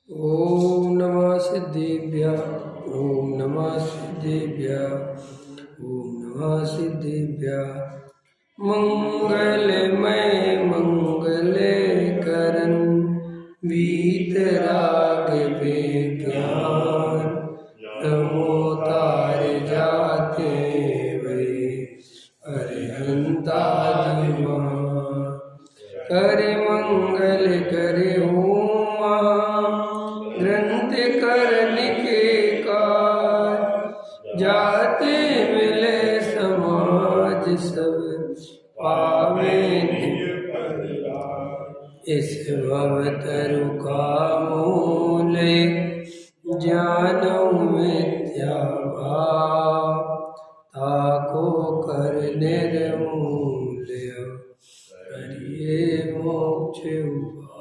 ओम नमः सिद्धेभ्यः। ओम नमः सिद्धेभ्यः। ओम नमः सिद्धेभ्यः। मंगलमय मंगले करन वीतराग विज्ञान नमो तार जाते वे अरिहंतादि महान करे मंगल करे उमा ग्रंथ करने के कार जाते मिले समाज सब पावे इस भवतरु का मूल ज्ञानो मिथ्या भाव ताको कर निर्मूल्य करिए मोक्ष उपाय।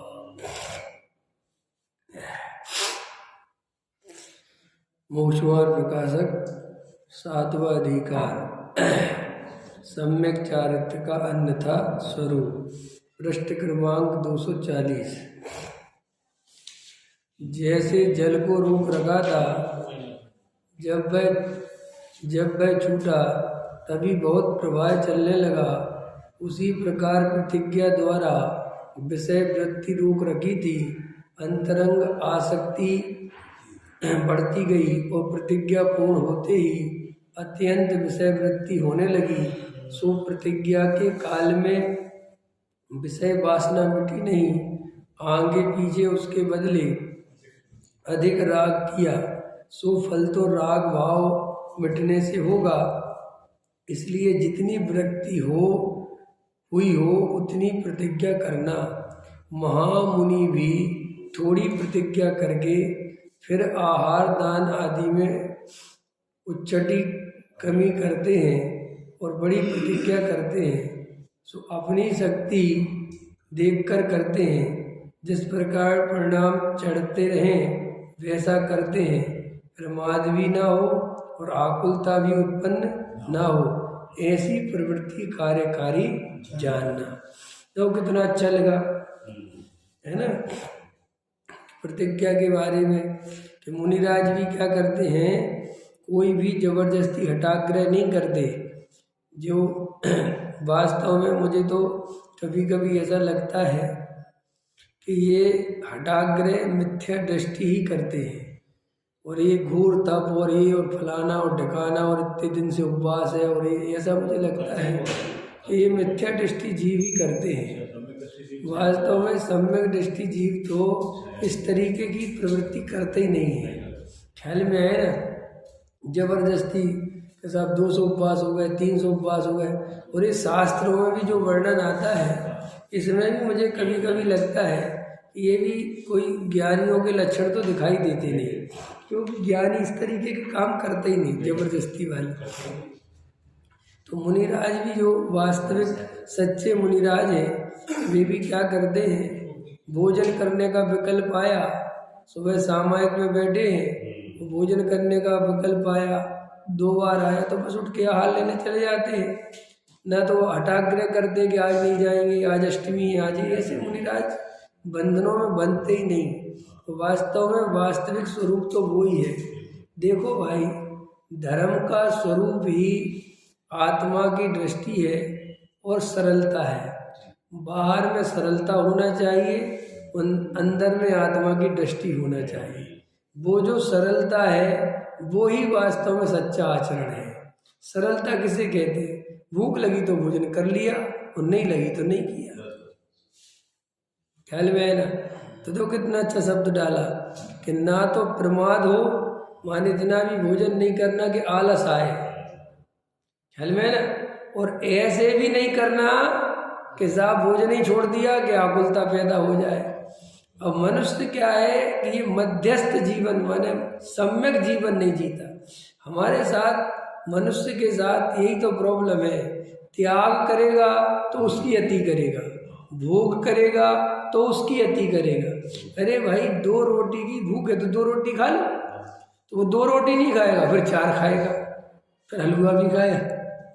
मोक्षवार प्रकाशक सातवां अधिकार सम्यक चारित्र का अन्यथा स्वरूप पृष्ठ क्रमांक 240। जैसे जल को रोक रखा था, जब वह छूटा तभी बहुत प्रवाह चलने लगा, उसी प्रकार प्रतिज्ञा द्वारा विषय वृत्ति रोक रखी थी। अंतरंग आसक्ति बढ़ती गई और प्रतिज्ञा पूर्ण होते ही अत्यंत विषय वृत्ति होने लगी। सो प्रतिज्ञा के काल में विषय वासना मिटी नहीं, आगे पीछे उसके बदले अधिक राग किया, सो फल तो राग भाव मिटने से होगा। इसलिए जितनी वृत्ति हुई हो उतनी प्रतिज्ञा करना। महामुनि भी थोड़ी प्रतिज्ञा करके फिर आहार दान आदि में उच्चटी कमी करते हैं और बड़ी प्रतिज्ञा करते हैं। सो अपनी शक्ति देखकर करते हैं। जिस प्रकार परिणाम चढ़ते रहें वैसा करते हैं। प्रमाद भी ना हो और आकुलता भी उत्पन्न ना हो, ऐसी प्रवृत्ति कार्यकारी जानना। तो कितना अच्छा लगा है ना प्रतिज्ञा के बारे में कि मुनिराज भी क्या करते हैं, कोई भी जबरदस्ती हठाग्रह नहीं करते। जो वास्तव में मुझे तो कभी कभी ऐसा लगता है कि ये हठाग्रह मिथ्या दृष्टि ही करते हैं, और ये घोर तप और ये और फलाना और ढकाना और इतने दिन से उपवास है और ये ऐसा मुझे लगता है कि ये मिथ्या दृष्टि जीव ही करते हैं। वास्तव में सम्यक दृष्टि जीव तो इस तरीके की प्रवृत्ति करते ही नहीं है। ख्याल में है ना, जबरदस्ती के साथ 200 उपवास हो गए, 300 उपवास हो गए, और ये शास्त्रों में भी जो वर्णन आता है इसमें भी मुझे कभी कभी लगता है कि ये भी कोई ज्ञानियों के लक्षण तो दिखाई देते नहीं, क्योंकि ज्ञानी इस तरीके के काम करते ही नहीं जबरदस्ती वाले। तो मुनिराज भी जो वास्तविक सच्चे मुनिराज हैं वे भी क्या करते हैं, भोजन करने का विकल्प आया, सुबह सामायिक में बैठे हैं तो भोजन करने का विकल्प आया, 2 बार आया तो बस उठ के आहार लेने चले जाते हैं। न तो हठाग्रह करते कि आज नहीं जाएंगे, आज अष्टमी है, आज ही। ऐसे मुनिराज बंधनों में बनते ही नहीं। तो वास्तव में वास्तविक स्वरूप तो वो ही है। देखो भाई, धर्म का स्वरूप ही आत्मा की दृष्टि है और सरलता है। बाहर में सरलता होना चाहिए, अंदर में आत्मा की दृष्टि होना चाहिए। वो जो सरलता है वो ही वास्तव में सच्चा आचरण है। सरलता किसे कहते हैं? भूख लगी तो भोजन कर लिया और नहीं लगी तो नहीं किया। ख्याल में है ना? तो कितना अच्छा शब्द डाला कि ना तो प्रमाद हो, माने इतना भी भोजन नहीं करना कि आलस आए। ख्याल में है ना? और ऐसे भी नहीं करना कि साहब भोजन ही छोड़ दिया कि आकुलता पैदा हो जाए। अब मनुष्य क्या है कि ये मध्यस्थ जीवन माने सम्यक जीवन नहीं जीता। हमारे साथ मनुष्य के साथ यही तो प्रॉब्लम है। त्याग करेगा तो उसकी अति करेगा, भोग करेगा तो उसकी अति करेगा। अरे भाई, 2 रोटी की भूख है तो 2 रोटी खा लो, तो वो 2 रोटी नहीं खाएगा, फिर 4 खाएगा, फिर हलवा भी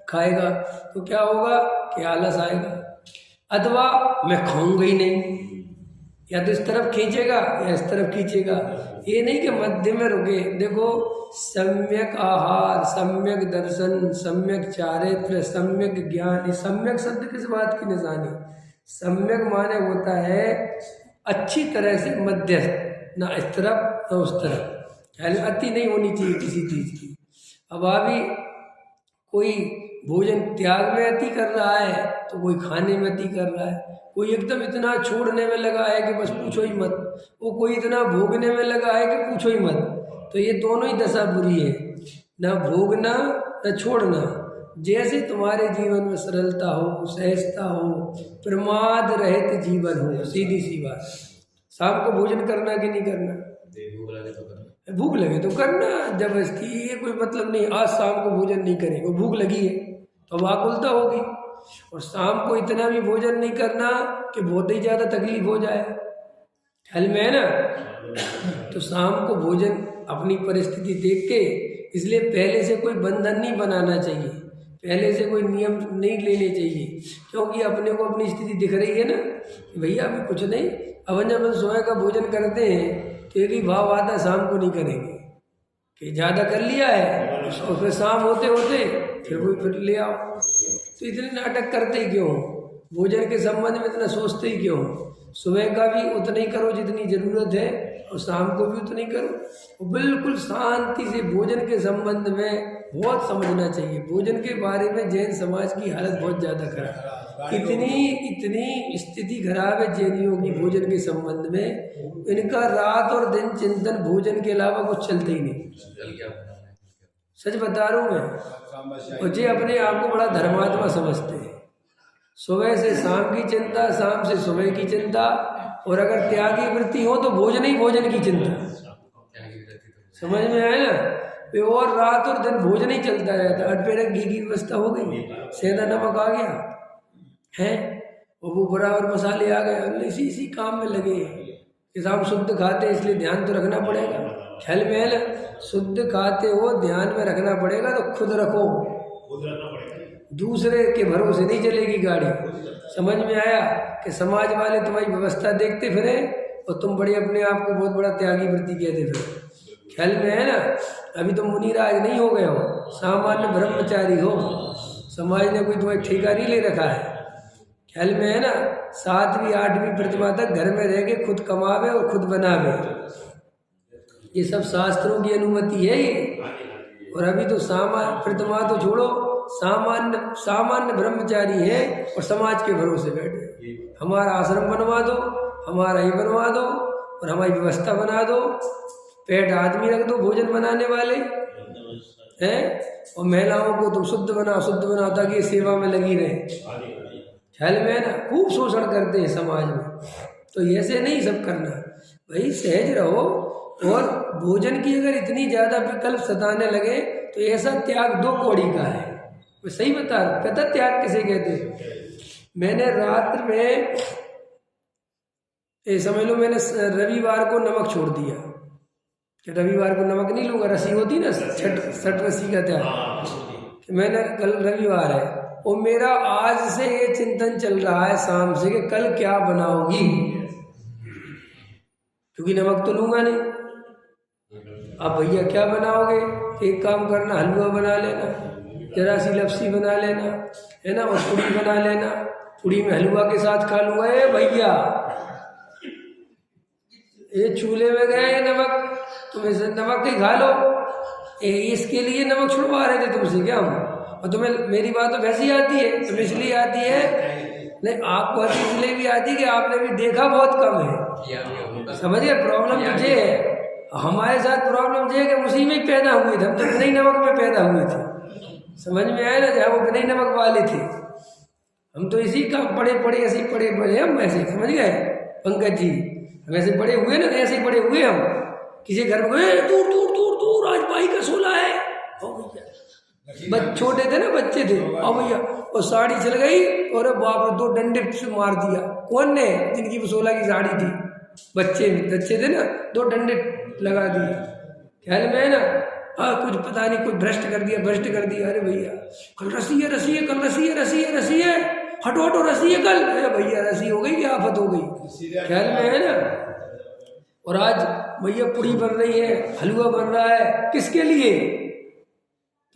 खाएगा तो क्या होगा कि आलस आएगा। अथवा मैं खाऊंगा ही नहीं, या तो इस तरफ खींचेगा या इस तरफ खींचेगा, ये नहीं कि मध्य में रुके। देखो, सम्यक आहार, सम्यक दर्शन, सम्यक चारित्र, सम्यक ज्ञान, ये सम्यक शब्द किस बात की निशानी? सम्यक माने होता है अच्छी तरह से मध्यस्थ, ना इस तरफ ना उस तरफ, यानी अति नहीं होनी चाहिए किसी चीज की। अब अभी कोई भोजन त्याग में अति कर रहा है तो कोई खाने में अति कर रहा है, कोई एकदम इतना छोड़ने में लगा है कि बस पूछो ही मत, वो कोई इतना भोगने में लगा है कि पूछो ही मत। तो ये दोनों ही दशा बुरी है, ना भोगना न छोड़ना। जैसे तुम्हारे जीवन में सरलता हो, सहजता हो, प्रमाद रहित जीवन हो, सीधी सी बात। शाम को भोजन करना कि नहीं करना? भूख लगे तो करना, जबरदस्ती ये कोई मतलब नहीं। आज शाम को भोजन नहीं करेंगे, वो भूख लगी है तो आकुलता होगी। और शाम को इतना भी भोजन नहीं करना कि बहुत ही ज़्यादा तकलीफ हो जाए, ख्याल में है ना। तो शाम को भोजन अपनी परिस्थिति देख के, इसलिए पहले से कोई बंधन नहीं बनाना चाहिए, पहले से कोई नियम नहीं लेने चाहिए, क्योंकि अपने को अपनी स्थिति दिख रही है ना कि भैया अभी कुछ नहीं। अब जब हम सुबह का भोजन करते हैं तो एक ही भाव आता है, शाम को नहीं करेंगे कि ज़्यादा कर लिया है, और फिर शाम होते होते फिर ले आओ। तो इतने नाटक करते ही क्यों? भोजन के संबंध में इतना सोचते ही क्यों? सुबह का भी उतना ही करो जितनी ज़रूरत है, और शाम को भी उतना ही करो। बिल्कुल शांति से भोजन के संबंध में बहुत समझना चाहिए। भोजन के बारे में जैन समाज की हालत बहुत ज़्यादा खराब, इतनी स्थिति खराब है जैनियों की भोजन के संबंध में। इनका रात और दिन चिंतन भोजन के अलावा कुछ चलते ही नहीं, सच बता रहा हूँ मैं। और जे अपने आप को बड़ा धर्मात्मा समझते हैं। सुबह से शाम की चिंता, शाम से सुबह की चिंता, और अगर त्यागी वृत्ति हो तो भोजन ही भोजन की चिंता। समझ में आया ना? और रात और दिन भोजन ही चलता रहता। अटपेरे घी की व्यवस्था हो गई, सेंधा नमक आ गया है, और वो बराबर मसाले आ गए, इसी काम में लगे कि हम शुद्ध खाते हैं इसलिए ध्यान तो रखना पड़ेगा। ख्याल में है ना? शुद्ध खाते हो, ध्यान में रखना पड़ेगा, तो खुद रखो, दूसरे के भरोसे नहीं चलेगी गाड़ी। समझ में आया कि समाज वाले तुम्हारी व्यवस्था देखते फिरे और तुम बड़े अपने आप को बहुत बड़ा त्यागी वृत्ति कहते फिर। ख्याल में है ना? अभी तुम मुनिराज नहीं हो गए हो, सामान्य ब्रह्मचारी हो। समाज ने कोई तुम्हें ठेका नहीं ले रखा है, ख्याल में है ना? 7वीं 8वीं प्रतिमा तक घर में रह के खुद कमावे और खुद बनावे, ये सब शास्त्रों की अनुमति है ये। और अभी तो सामान्य प्रतिमा तो छोड़ो, सामान्य ब्रह्मचारी है और समाज के भरोसे बैठे। हमारा आश्रम बनवा दो, हमारा ही बनवा दो, और हमारी व्यवस्था बना दो, पेट आदमी रख दो भोजन बनाने वाले हैं, और महिलाओं को तुम शुद्ध बनाओ ताकि ये सेवा में लगी रहे। ख्याल में है ना? खूब शोषण करते हैं समाज में। तो ऐसे नहीं सब करना भाई, सहज रहो। और भोजन की अगर इतनी ज़्यादा विकल्प सताने लगे तो ऐसा त्याग 2 कौड़ी का है। मैं सही बता रहा हूँ, कहता त्याग किसे कहते हैं। मैंने रात्र में समझ लो, मैंने रविवार को नमक छोड़ दिया कि रविवार को नमक नहीं लूँगा, रसी होती ना, छठ रसी का त्याग। मैंने कल रविवार है और मेरा आज से ये चिंतन चल रहा है शाम से कि कल क्या बनाओगी, क्योंकि नमक तो लूँगा नहीं। अब भैया क्या बनाओगे? एक काम करना, हलवा बना लेना, जरा सी लपसी बना लेना, है ना, और पूड़ी बना लेना, पूड़ी में हलवा के साथ खा लूँगा। ए भैया, ये चूल्हे में गए ये नमक, तुम इसे नमक ही खा लो। इसके लिए नमक छुड़वा रहे थे तुमसे क्या हम? और तुम्हें मेरी बात तो वैसी आती है, तुम्हें इसलिए आती है नहीं, आपको इसलिए भी आती है कि आपने भी देखा बहुत कम है। समझिए, प्रॉब्लम तुझे है, हमारे साथ प्रॉब्लम ये है कि उसी में पैदा हुए थे हम, तो बिना नमक में पैदा हुए थे। समझ में आया ना? जहाँ वो बिना नमक वाले थे, हम तो इसी का पड़े ऐसे पड़े हम ऐसे, समझ गए पंकज जी? हम ऐसे बड़े हुए ना, ऐसे ही बड़े हुए हम। किसी घर में गए, दूर आज भाई का सोला है, छोटे थे ना, बच्चे थे, और भैया और साड़ी चल गई, और बाप रे 2 डंडे से मार दिया। कौन ने? जिनकी 16 की साड़ी थी, बच्चे थे ना, 2 डंडे लगा दिए। ख्याल में है ना? हाँ, कुछ पता नहीं, कुछ भ्रष्ट कर दिया। अरे भैया, कल रसी है, कल रसी है, हटो हटो रस्सी है कल, अरे भैया रस्सी हो गई कि आफत हो गई, ख्याल में है ना। और आज भैया पूड़ी बन रही है, हलवा बन रहा है, किसके लिए?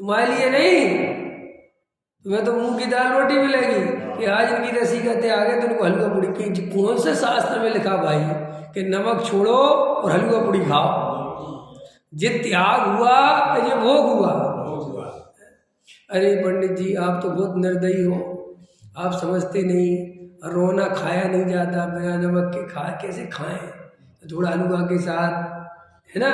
तुम्हारे लिए नहीं, तुम्हें तो मूंग की दाल रोटी मिलेगी कि आज इनकी रस्सी का त्याग है तो इनको हलवा पूड़ी की। कौन से शास्त्र में लिखा भाई कि नमक छोड़ो और हलवा पूड़ी खाओ? ये त्याग हुआ कि ये भोग हुआ? अरे पंडित जी आप तो बहुत निर्दयी हो, आप समझते नहीं, रोना खाया नहीं जाता बिना नमक के, कैसे खाएं? तो थोड़ा हलवा के साथ है ना,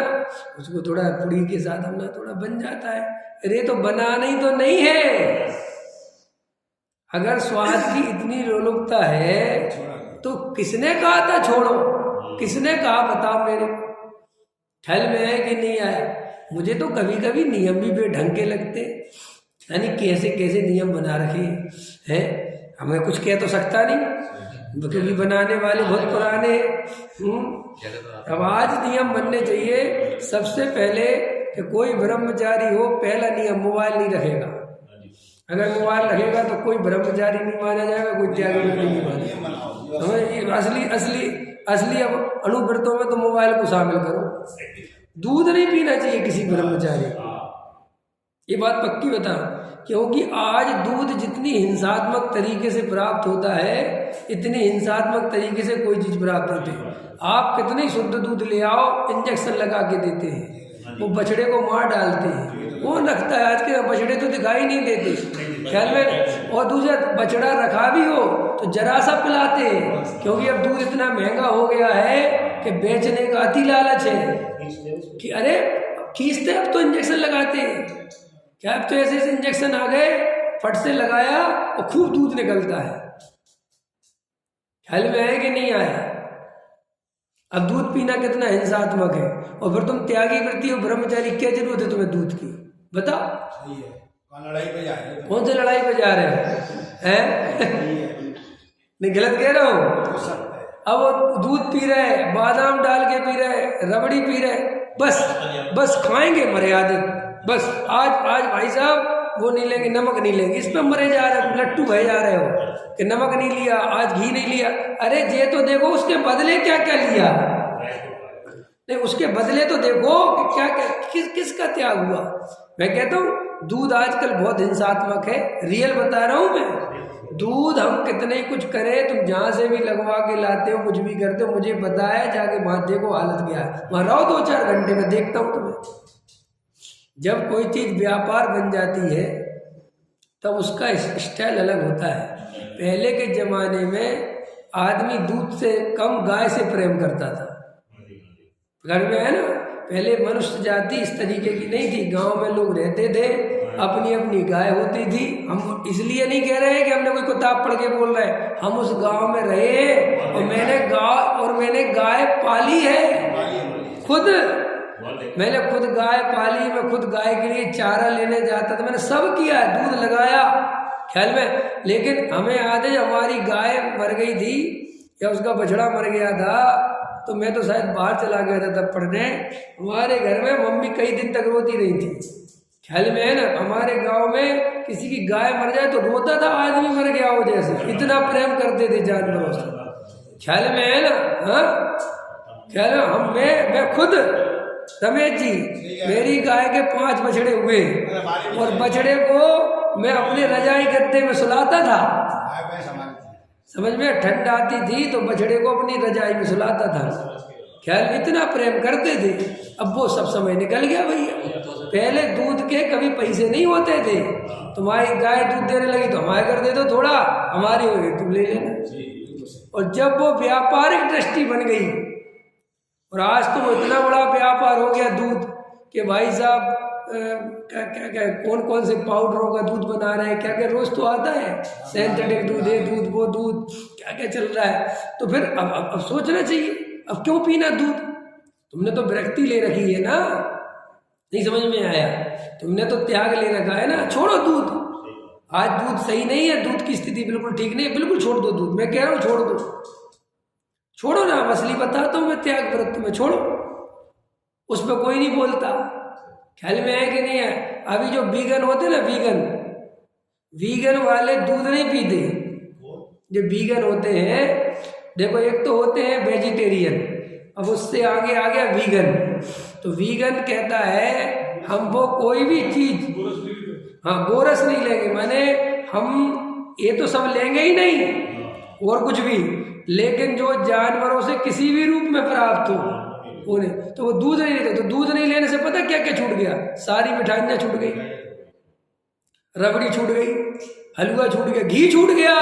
उसको थोड़ा पूड़ी के साथ अपना थोड़ा बन जाता है। अरे तो बनाना ही तो नहीं है। अगर स्वाद की इतनी लोलुपता है तो किसने कहा था छोड़ो? किसने कहा बताओ मेरे को? ख्याल में है कि नहीं आया? मुझे तो कभी कभी नियम भी बेढंग के लगते, यानी कैसे कैसे नियम बना रखे हैं। हमें कुछ कह तो सकता नहीं क्योंकि बनाने वाले बहुत पुराने। अब आज नियम बनने चाहिए सबसे पहले कि कोई ब्रह्मचारी हो, पहला नियम मोबाइल नहीं रखेगा। अगर मोबाइल रखेगा तो कोई ब्रह्मचारी नहीं माना जाएगा, कोई त्यागी नहीं माना जाएगा। हमें असली असली असली अब अनुव्रतों में तो मोबाइल को शामिल करो। दूध नहीं पीना चाहिए किसी ब्रह्मचारी को, ये बात पक्की बता, क्योंकि आज दूध जितनी हिंसात्मक तरीके से प्राप्त होता है इतनी हिंसात्मक तरीके से कोई चीज प्राप्त होती है। आप कितने शुद्ध दूध ले आओ, इंजेक्शन लगा के देते हैं, वो बछड़े को मार डालते हैं, कौन रखता है? आज के बछड़े तो दिखाई नहीं देते, ख्याल में। और दूसरा बछड़ा रखा भी हो तो जरा सा पिलाते हैं, क्योंकि अब दूध इतना महंगा हो गया है कि बेचने का अति लालच है कि अरे खींचते अब तो इंजेक्शन लगाते हैं। क्या अब तो ऐसे ऐसे इंजेक्शन आ गए, फट से लगाया और खूब दूध निकलता है। ख्याल में है कि नहीं आया? अब दूध पीना कितना हिंसात्मक है, और फिर तुम त्यागी वृत्ति हो, ब्रह्मचारी, क्या जरूरत है तुम्हें दूध की? बताओ। सही है, लड़ाई पे जा रहे हो? कौन सी लड़ाई पे जा रहे हो? हैं? नहीं गलत कह रहा हूँ? अब वो दूध पी रहे, बादाम डाल के पी रहे, रबड़ी पी रहे, बस खाएंगे मर्यादित, बस आज भाई साहब वो नहीं लेंगे, नमक नहीं लेंगे, इस पे मरे जा रहे हो, लट्टू भय जा रहे हो कि नमक नहीं लिया, आज घी नहीं लिया। अरे ये तो देखो उसके बदले क्या क्या लिया, नहीं उसके बदले तो देखो कि क्या क्या किसका त्याग हुआ। मैं कहता हूँ दूध आजकल बहुत हिंसात्मक है, रियल बता रहा हूँ मैं। दूध हम कितने ही कुछ करें, तुम जहाँ से भी लगवा के लाते हो, कुछ भी करते हो, मुझे बताया जाके वहाँ देखो हालत क्या है, वहाँ रहो 2-4 घंटे में देखता हूँ तुम्हें। जब कोई चीज़ व्यापार बन जाती है तब उसका स्टाइल अलग होता है। पहले के ज़माने में आदमी दूध से कम गाय से प्रेम करता था, घर में है ना। पहले मनुष्य जाति इस तरीके की नहीं थी, गांव में लोग रहते थे, अपनी अपनी गाय होती थी। हम इसलिए नहीं कह रहे हैं कि हमने कोई किताब पढ़ के बोल रहे हैं, हम उस गांव में रहे और मैंने गाय पाली है खुद, मैंने खुद गाय पाली, मैं खुद गाय के लिए चारा लेने जाता था, मैंने सब किया, दूध लगाया, ख्याल में। लेकिन हमें याद है हमारी गाय मर गई थी या उसका बछड़ा मर गया था तो मैं तो शायद बाहर चला गया था तब पढ़ने, हमारे घर में मम्मी कई दिन तक रोती रही थी, ख्याल में है ना। हमारे गांव में किसी की गाय मर जाए तो रोता था आदमी मर गया हो जैसे, इतना प्रेम करते थे जानवरों से, ख्याल में है ना। हाँ ख्याल में मैं खुद रमेश जी, मेरी गाय के 5 बछड़े हुए और बछड़े को मैं अपने रजाई गद्दे में सुलाता था, समझ में, ठंड आती थी तो बछड़े को अपनी रजाई में सुलाता था, ख्याल इतना प्रेम करते थे। अब वो सब समय निकल गया भैया। पहले दूध के कभी पैसे नहीं होते थे, तुम्हारी गाय दूध देने लगी तो हमारे कर दे दो थोड़ा, हमारी हो गई तुम ले लेना। और जब वो व्यापारिक दृष्टि बन गई और आज तो वो इतना बड़ा व्यापार हो गया दूध कि भाई साहब क्या कौन कौन से पाउडरों का दूध बना रहे हैं, क्या क्या रोज तो आता है, सिंथेटिक दूध है, दूध वो दूध क्या क्या चल रहा है। तो फिर अब सोचना चाहिए, अब क्यों पीना दूध? तुमने तो विरक्ति ले रखी है ना, नहीं समझ में आया? तुमने तो त्याग ले रखा है ना, छोड़ो दूध। आज दूध सही नहीं है, दूध की स्थिति बिल्कुल ठीक नहीं है, बिल्कुल छोड़ दो दूध, मैं कह रहा हूँ छोड़ दो, छोड़ो ना, असली बताता हूँ मैं, त्याग व्रत में छोड़ो, उसमें कोई नहीं बोलता, ख्याल में है कि नहीं है? अभी जो वीगन होते ना, वीगन वाले दूध नहीं पीते, जो वीगन होते हैं, देखो एक तो होते हैं वेजिटेरियन, अब उससे आगे आ गया वीगन। तो वीगन कहता है हम वो कोई भी चीज, हाँ गोरस नहीं लेंगे, माने हम ये तो सब लेंगे ही नहीं और कुछ भी, लेकिन जो जानवरों से किसी भी रूप में प्राप्त हो उन्हें, तो वो दूध नहीं लेते। तो दूध नहीं लेने से पता क्या क्या छूट गया, सारी मिठाइयाँ छूट गई, रबड़ी छूट गई, हलवा छूट गया, घी छूट गया,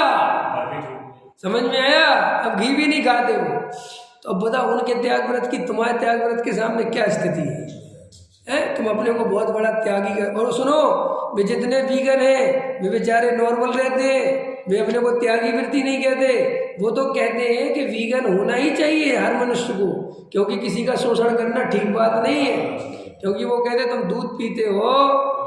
समझ में आया? अब घी भी नहीं खाते वो। तो अब बताओ उनके त्याग व्रत की तुम्हारे त्याग व्रत के सामने क्या स्थिति है? तुम अपने को बहुत बड़ा त्यागी कर, और सुनो वे जितने वीगन हैं वे बेचारे नॉर्मल रहते हैं, वे अपने को त्यागी वृत्ति नहीं कहते, वो तो कहते हैं कि वीगन होना ही चाहिए हर मनुष्य को, क्योंकि किसी का शोषण करना ठीक बात नहीं है। क्योंकि वो कहते तुम दूध पीते हो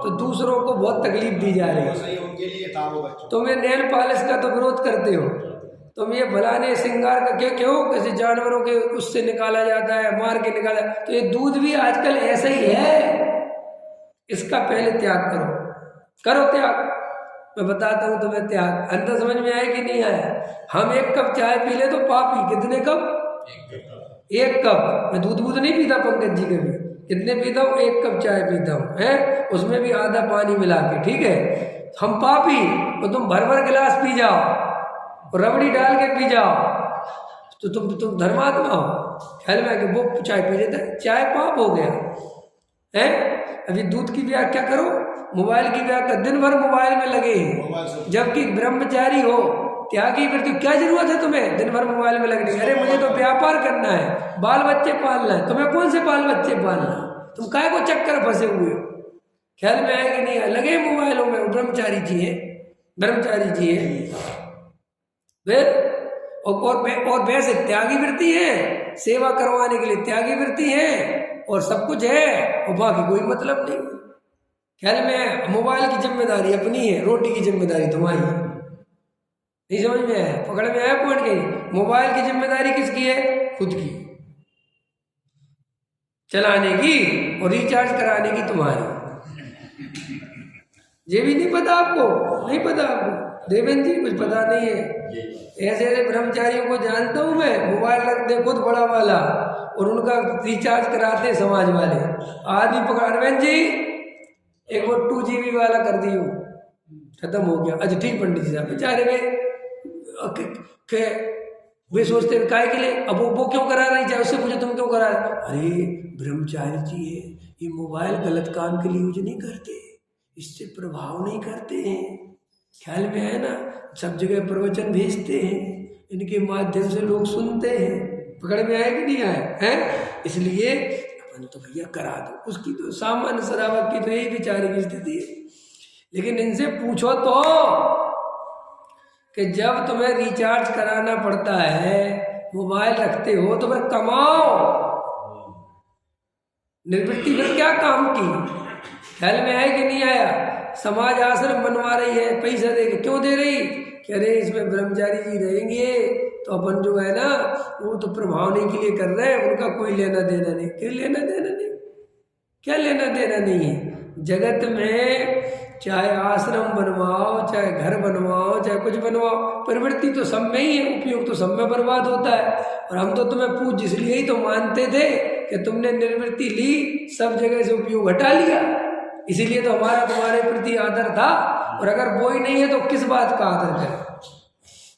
तो दूसरों को बहुत तकलीफ दी जा रही है, उनके लिए था वो बच्चों। तुम ये नेल पॉलिश का तो विरोध करते हो, तुम ये भलाने श्रृंगार का क्यों कैसे जानवरों के उससे निकाला जाता है, मार के निकाला, तो ये दूध भी आजकल ऐसा ही है। इसका पहले त्याग करो त्याग। मैं बताता हूँ तुम्हें त्याग, अंदर समझ में आया कि नहीं आया? हम एक कप चाय पी ले तो पापी कितने कप? एक कप। मैं दूध नहीं पीता पंकज जी कभी, कितने पीता हूँ? एक कप चाय पीता हूँ, है उसमें भी आधा पानी मिला के, ठीक है? हम पापी, तो तुम भर गिलास पी जाओ और रबड़ी डाल के पी जाओ तो तुम धर्मात्मा हो। ख्याल में आके वो चाय पी लेता है, चाय पाप हो गया है। अभी दूध की व्याख्या करो, मोबाइल की व्याख्या, दिन भर मोबाइल में लगे हैं, जबकि ब्रह्मचारी हो, त्यागी वृत्ति, क्या जरूरत है तुम्हें दिन भर मोबाइल में लगने की? अरे मुझे तो व्यापार करना है, बाल बच्चे पालना है। तुम्हें कौन से बाल बच्चे पालना? तुम काय को चक्कर फंसे हुए हो? ख्याल में आया कि नहीं? लगे मोबाइलों में, ब्रह्मचारी जी है फिर। और वैसे त्यागी वृत्ति है, सेवा करवाने के लिए त्यागी वृत्ति है और सब कुछ है और बाकी कोई मतलब नहीं। ख्याल में मोबाइल की जिम्मेदारी अपनी है, रोटी की जिम्मेदारी तुम्हारी। नहीं समझ में आया? पकड़ में आया पॉइंट के? मोबाइल की जिम्मेदारी किसकी है? खुद की, चलाने की और रिचार्ज कराने की तुम्हारी। ये भी नहीं पता आपको? नहीं पता आपको? देवेंद्र जी कुछ पता नहीं है। ऐसे ऐसे ब्रह्मचारियों को जानता हूँ मैं, मोबाइल रखते खुद बड़ा वाला और उनका रिचार्ज कराते समाज वाले। आदमी पकड़, अरविंद जी एक वो 2 GB वाला कर दियो, खत्म हो गया। अच्छा ठीक पंडित जी साहब, बेचारे वे सोचते हैं काय के लिए, अब वो क्यों करा रही है? उससे पूछे तुम क्यों करा रहे? अरे ब्रह्मचारी जी है, ये मोबाइल गलत काम के लिए यूज नहीं करते, इससे प्रभाव नहीं करते हैं। ख्याल में है ना? सब जगह प्रवचन भेजते हैं, इनके माध्यम से लोग सुनते हैं। पकड़ में आया कि नहीं आया है? इसलिए अपन तो भैया करा दो, उसकी तो सामान्य शराबत की तो यही बेचारे की स्थिति है। लेकिन इनसे पूछो तो कि जब तुम्हें रिचार्ज कराना पड़ता है, मोबाइल रखते हो तो फिर कमाओ, निवृत्ति फिर क्या काम की? ख्याल में आया कि नहीं आया? समाज आश्रम बनवा रही है, पैसा दे के, क्यों दे रही? कह रहे इसमें ब्रह्मचारी जी रहेंगे तो अपन जो है ना वो तो प्रभावने के लिए कर रहे हैं, उनका कोई लेना देना नहीं। क्या लेना देना नहीं? क्या लेना देना नहीं है? जगत में चाहे आश्रम बनवाओ, चाहे घर बनवाओ, चाहे कुछ बनवाओ, प्रवृत्ति तो सब में ही है, उपयोग तो सब में बर्बाद होता है। और हम तो तुम्हें पूछ इसलिए ही तो मानते थे कि तुमने निर्वृत्ति ली, सब जगह से उपयोग हटा लिया, इसीलिए तो हमारा तुम्हारे प्रति आदर था। और अगर वो ही नहीं है तो किस बात का आदर करें?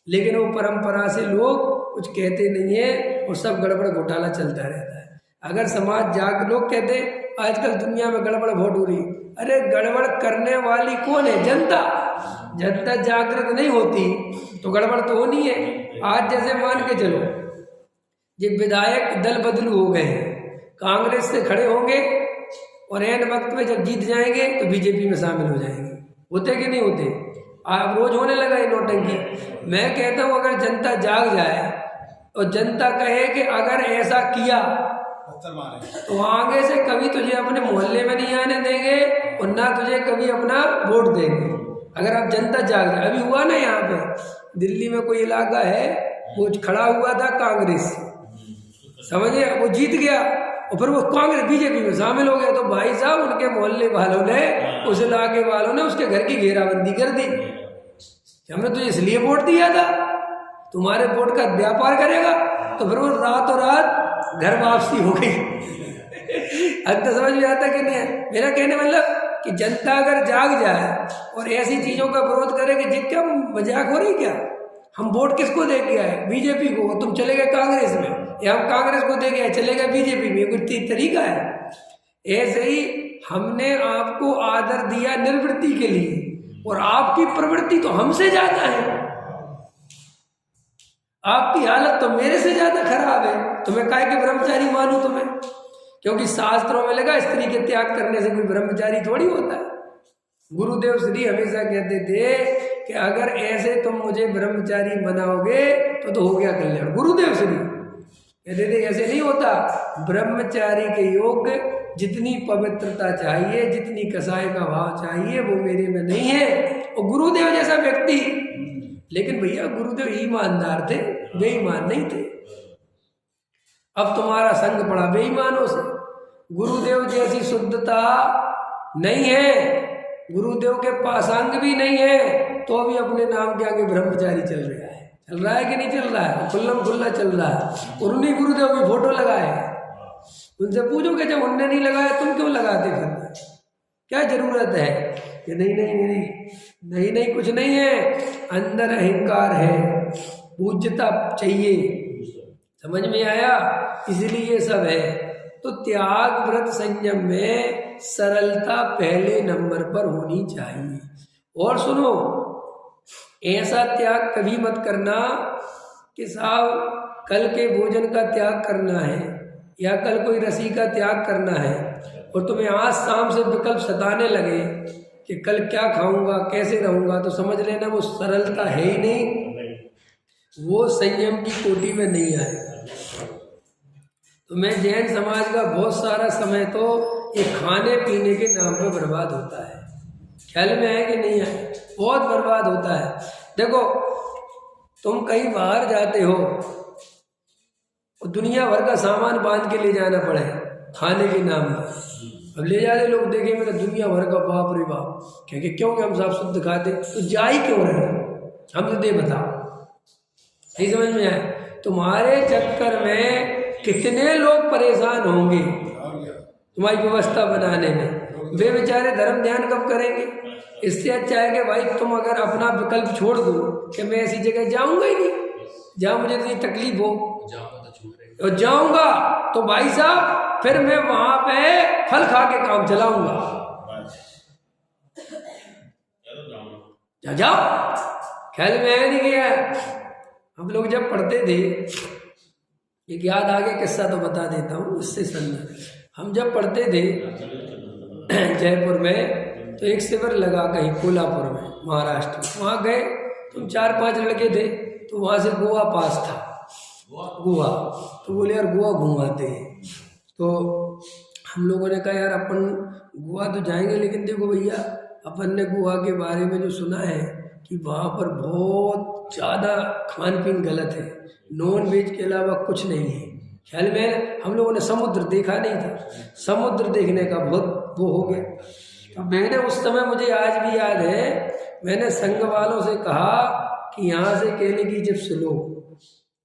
लेकिन वो परंपरा से लोग कुछ कहते नहीं है और सब गड़बड़ घोटाला चलता रहता है। अगर समाज लोग कहते आजकल दुनिया में गड़बड़ बहुत हो रही, अरे गड़बड़ करने वाली कौन है? जनता। जनता जागृत नहीं होती तो गड़बड़ तो होनी है। आज जैसे मान के चलो ये विधायक दल बदलू हो गए हैं, कांग्रेस से खड़े होंगे और एन वक्त में जब जीत जाएंगे तो बीजेपी में शामिल हो जाएंगे। होते कि नहीं होते? अब रोज होने लगा ये नौटंकी। मैं कहता हूँ अगर जनता जाग जाए और जनता कहे कि अगर ऐसा किया तो आगे से कभी तुझे अपने मोहल्ले में नहीं आने देंगे और ना तुझे कभी अपना वोट देंगे। अगर आप जनता जाग जाए, अभी हुआ ना यहाँ पे दिल्ली में कोई इलाका है वो खड़ा हुआ था कांग्रेस, समझिए वो जीत गया और फिर वो कांग्रेस बीजेपी में शामिल हो गया। तो भाई साहब उनके मोहल्ले वालों ने, उस इलाके वालों ने उसके घर की घेराबंदी कर दी। हमने तुझे इसलिए वोट दिया था तुम्हारे बोर्ड का व्यापार करेगा, तो फिर वो रातों रात घर वापसी हो गई। अब तो समझ में आता कि नहीं है? मेरा कहने मतलब कि जनता अगर जाग जाए और ऐसी चीज़ों का विरोध करे कि क्या मजाक हो रही क्या, हम वोट किसको दे के आए? बीजेपी को। तुम चले गए कांग्रेस में, या हम कांग्रेस को दे गए चले गए बीजेपी में, कुछ तरीका है? ऐसे ही हमने आपको आदर दिया निर्वृत्ति के लिए, और आपकी प्रवृत्ति तो हमसे ज्यादा है, आपकी हालत तो मेरे से ज्यादा खराब है। तुम्हें काहे के ब्रह्मचारी मानूं तुम्हें? क्योंकि शास्त्रों में लगा स्त्री के त्याग करने से कोई ब्रह्मचारी थोड़ी होता है। गुरुदेव श्री हमेशा कहते थे कि अगर ऐसे तुम मुझे ब्रह्मचारी बनाओगे तो हो गया कल्याण। गुरुदेव श्री कहते थे ऐसे नहीं होता, ब्रह्मचारी के योग जितनी पवित्रता चाहिए, जितनी कसाय का भाव चाहिए, वो मेरे में नहीं है। और गुरुदेव जैसा व्यक्ति, लेकिन भैया गुरुदेव ईमानदार थे, बेईमान नहीं थे। अब तुम्हारा संग पड़ा बेईमानों से। गुरुदेव जैसी शुद्धता नहीं है, गुरुदेव के पास अंग भी नहीं है, तो अभी अपने नाम के आगे ब्रह्मचारी चल रहा है कि नहीं चल रहा है? खुल्लम खुल्ला चल रहा है। और उन्हीं गुरुदेव की फोटो लगाए, उनसे पूछो कि जब उनने नहीं लगाया तुम क्यों लगाते? फिर क्या जरूरत है? कि नहीं नहीं नहीं नहीं नहीं कुछ नहीं है, अंदर अहंकार है, पूज्यता चाहिए। समझ में आया? इसलिए ये सब है। तो त्याग व्रत संयम में सरलता पहले नंबर पर होनी चाहिए। और सुनो, ऐसा त्याग कभी मत करना कि साहब कल के भोजन का त्याग करना है, या कल कोई रसी का त्याग करना है, और तुम्हें आज शाम से विकल्प सताने लगे कि कल क्या खाऊंगा, कैसे रहूंगा, तो समझ लेना वो सरलता है ही नहीं, वो संयम की कोटि में नहीं आएगा। तो मैं जैन समाज का बहुत सारा समय तो ये खाने पीने के नाम पे बर्बाद होता है। ख्याल में है कि नहीं है? बहुत बर्बाद होता है। देखो, तुम कहीं बाहर जाते हो और दुनिया भर का सामान बांध के ले जाना पड़े खाने के नाम पर। अब ले जाते लोग देखे मेरा दुनिया भर का, बाप रे बाप, क्योंकि हम साफ शुद्ध खाते, तो जा ही क्यों रहे? हम तो दे बताओ, नहीं समझ में आए? तुम्हारे चक्कर में कितने लोग परेशान होंगे तुम्हारी व्यवस्था बनाने में। वे बेचारे धर्म ध्यान कब करेंगे? इससे अच्छा है कि भाई तुम अगर अपना विकल्प छोड़ दो कि मैं ऐसी जगह जाऊंगा ही नहीं जहाँ मुझे इतनी तकलीफ हो, और जाऊंगा तो भाई साहब फिर मैं वहां पे फल खा के काम चलाऊंगा। जाओ, ख्याल में है नहीं गया? हम लोग जब पढ़ते थे, एक याद आ गया किस्सा तो बता देता हूँ उससे संबंधित। हम जब पढ़ते थे जयपुर में, तो एक शिविर लगा कहीं कोल्हापुर में, महाराष्ट्र। वहाँ गए तो 4-5 लड़के थे, तो वहाँ से गोवा पास था, गोवा। तो बोले यार गोवा घुमाते हैं। तो हम लोगों ने कहा यार अपन गोवा तो जाएंगे, लेकिन देखो भैया अपन ने गोवा के बारे में जो सुना है कि वहाँ पर बहुत ज़्यादा खान पीन गलत है, नॉन वेज के अलावा कुछ नहीं है। ख्याल में हम लोगों ने समुद्र देखा नहीं था, समुद्र देखने का बहुत वो हो गया। तो मैंने उस समय, मुझे आज भी याद है, मैंने संघ वालों से कहा कि यहाँ से केले की चिप्स लो।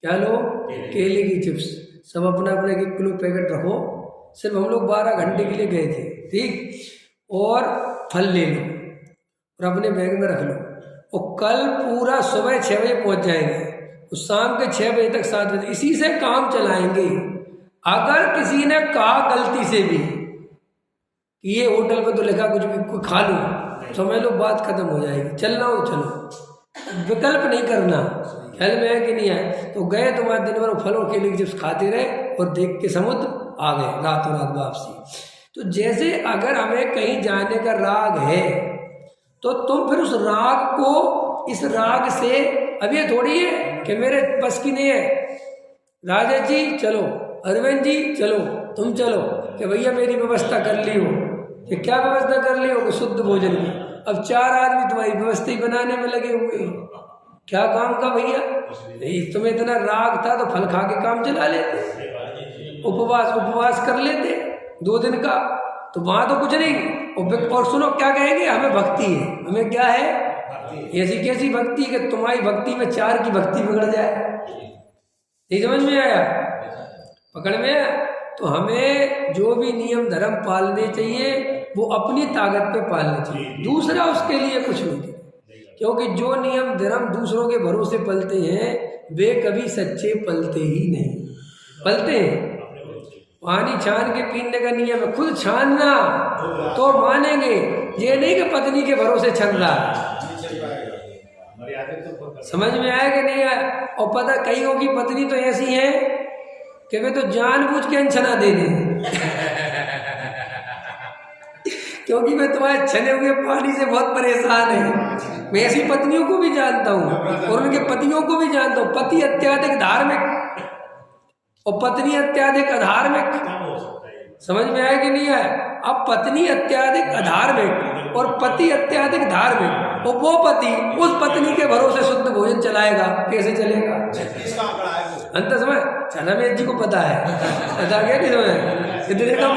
क्या लो? केले की चिप्स। सब अपना अपना 1 किलो पैकेट रखो। सिर्फ हम लोग 12 घंटे के लिए गए थे, ठीक? और फल ले लो और अपने बैग में रख लो, और कल पूरा सुबह 6 बजे पहुँच जाएंगे, तो शाम के 6 बजे तक 7 बजे इसी से काम चलाएंगे। अगर किसी ने कहा गलती से भी कि ये होटल पे तो लिखा कुछ भी खा लो, समझ लो बात खत्म हो जाएगी। चलना हो चलो, विकल्प नहीं करना। ख्याल में है कि नहीं है? तो गए तुम्हारे दिन भर फल और केले की चिप्स खाते रहे, और देख के समुद्र आ गए, रातों रात वापसी। तो जैसे अगर हमें कहीं जाने का राग है, तो तुम फिर उस राग को, इस राग से, अब ये थोड़ी है कि मेरे बस की नहीं है, राजेश जी चलो, अरविंद जी चलो, तुम चलो, कि भैया मेरी व्यवस्था कर ली हो। कि क्या व्यवस्था कर ली हो? शुद्ध भोजन की। अब 4 आदमी तुम्हारी व्यवस्था ही बनाने में लगे हुए हैं। क्या काम का भैया? तुम्हें इतना राग था तो फल खा के काम चला लेते, उपवास कर लेते 2 दिन का, तो वहां तो कुछ नहीं। और सुनो क्या कहेंगे, हमें भक्ति है, हमें क्या है? ऐसी कैसी भक्ति कि तुम्हारी भक्ति में 4 की भक्ति बिगड़ जाए? नहीं समझ में आया? पकड़ में आया? तो हमें जो भी नियम धर्म पालने चाहिए वो अपनी ताकत पे पालने चाहिए, दूसरा उसके लिए कुछ नहीं करे। क्योंकि जो नियम धर्म दूसरों के भरोसे पलते हैं वे कभी सच्चे पलते ही नहीं। पलते हैं, पानी छान के पीने का नियम है, खुद छानना तो मानेंगे, ये नहीं कि पत्नी के भरोसे छन रहा है। समझ में आया कि नहीं आया? और पता कईयों की पत्नी तो ऐसी है कि वे तो जानबूझ के अनछना दे दें क्योंकि मैं तुम्हारे छने हुए पानी से बहुत परेशान है। मैं ऐसी पत्नियों को भी जानता हूँ और उनके पतियों को भी जानता हूँ। पति अत्याधिक धार्मिक और पत्नी अत्याधिक अधार्मिक। समझ में आया कि नहीं आया? अब पत्नी अत्याधिक अधार्मिक और पति अत्याधिक धार्मिक, और वो पति उस पत्नी के भरोसे शुद्ध भोजन चलाएगा, कैसे चलेगा? अंत समय चनामेद जी को पता है, पता क्या नहीं तुम्हें? कितने का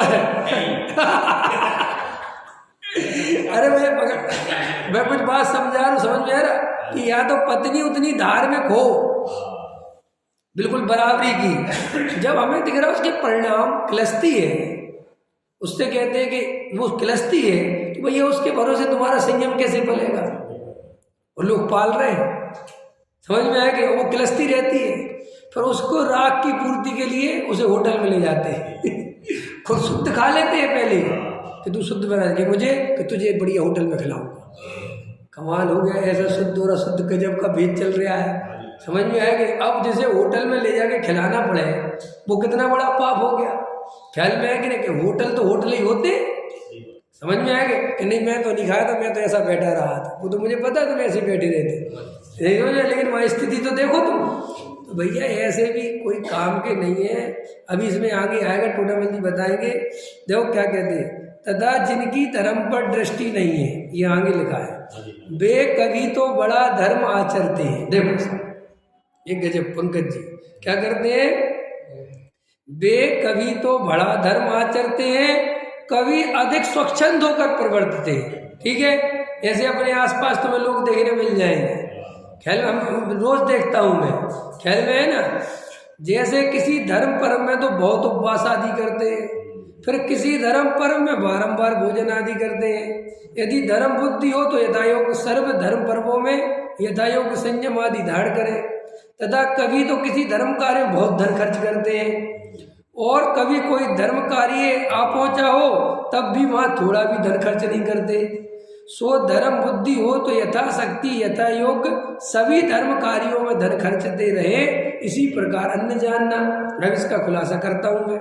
अरे मैं कुछ बात समझा रहा हूँ, समझ में आ रहा कि या तो पत्नी उतनी धार्मिक हो बिल्कुल बराबरी की, जब हमें दिख रहा है उसके परिणाम किलसती है, उससे कहते हैं कि वो किलसती है तो भैया उसके भरोसे तुम्हारा संयम कैसे पलेगा? और लोग पाल रहे हैं। समझ में आया कि वो किलसती रहती है, फिर उसको राख की पूर्ति के लिए उसे होटल में ले जाते हैं खुद शुद्ध खा लेते हैं पहले कि तू शुद्ध बना दे मुझे, कि तुझे बढ़िया होटल में खिलाऊंगा। कमाल हो गया, ऐसा शुद्ध और अशुद्ध गजब का भेद चल रहा है। समझ में आया कि अब जिसे होटल में ले जाके खिलाना पड़े वो कितना बड़ा पाप हो गया। ख्याल में आया कि नहीं कि होटल तो होटल ही होते। समझ में आया कि नहीं मैं तो नहीं खाया था, मैं तो ऐसा बैठा रहा था, वो तो मुझे पता तुम ऐसे बैठे रहते, लेकिन वहाँ स्थिति तो देखो तुम। तो भैया ऐसे भी कोई काम के नहीं है। अभी इसमें आगे आएगा, टोटामल जी बताएंगे। देखो क्या कहते हैं, तथा जिनकी धर्म पर दृष्टि नहीं है, ये आगे लिखा है, वे कभी तो बड़ा धर्म आचरते हैं। देखो एक गजब, पंकज जी क्या करते हैं, वे कभी तो बड़ा धर्म आचरते हैं, कभी अधिक स्वच्छंद होकर प्रवर्तते हैं। ठीक है, ऐसे अपने आसपास तुम्हें लोग देखने मिल जाएंगे। ख्याल हम रोज देखता हूँ मैं, ख्याल में है ना। जैसे किसी धर्म पर्व में तो बहुत उपवास आदि करते हैं, फिर किसी धर्म पर्व में बारंबार भोजन आदि करते हैं। यदि धर्म बुद्धि हो तो यथायोग सर्व धर्म पर्वों में यथायोग संयम आदि धारण करें, तथा कभी तो किसी धर्म कार्य में बहुत धन खर्च करते हैं, और कभी कोई धर्म कार्य आ पहुंचा हो तब भी वहाँ थोड़ा भी धन खर्च नहीं करते। सो धर्म बुद्धि हो तो यथाशक्ति यथायोग सभी धर्म कार्यों में धन खर्चते रहे। इसी प्रकार अन्य जानना। अब इसका खुलासा करता हूँ मैं,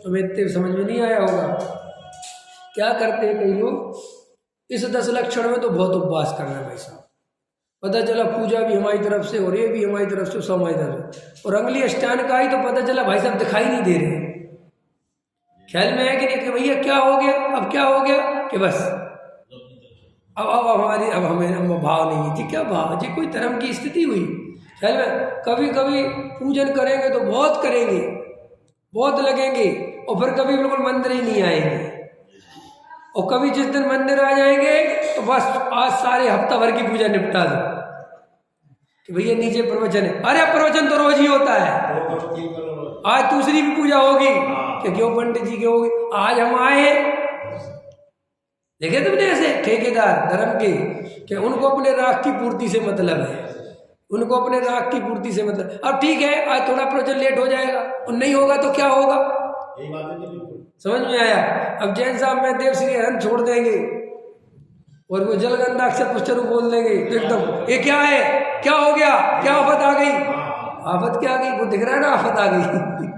तो मैं इतने समझ में नहीं आया होगा। क्या करते हैं कई लोग, इस 10 लक्षण में तो बहुत उपवास करना भाई साहब, पता चला पूजा भी हमारी तरफ से और ये भी हमारी तरफ से, सब हमारी तरफ से, और अंगुली अष्टांग का ही तो पता चला भाई साहब दिखाई नहीं दे रहे। ख्याल में है कि नहीं कि भैया क्या हो गया, अब क्या हो गया कि बस अब हमारी अब हमें भाव नहीं है जी। क्या भाव जी? कोई धर्म की स्थिति हुई। ख्याल में कभी कभी पूजन करेंगे तो बहुत करेंगे, बहुत लगेंगे, और फिर कभी बिल्कुल मंदिर ही नहीं आएंगे, और कभी जिस दिन मंदिर आ जाएंगे तो बस आज सारे हफ्ता भर की पूजा निपटा दो कि भैया नीचे प्रवचन है। अरे प्रवचन तो रोज ही होता है, आज दूसरी भी पूजा होगी कि क्यों पंडित जी की होगी। आज हम आए, देखे तुमने ऐसे ठेकेदार धर्म के कि उनको अपने राख की पूर्ति से मतलब है, उनको अपने राख की पूर्ति से मतलब। अब ठीक है आज थोड़ा प्रवचन लेट हो जाएगा और नहीं होगा तो क्या होगा? समझ में आया? अब जैन साहब में देव श्री हरण छोड़ देंगे और वो जलगंधाक्षर पुष्टर बोल देंगे तो एकदम ये क्या है, क्या हो गया, क्या आफत आ गई? आफत क्या आ गई? वो दिख रहा है ना आफत आ गई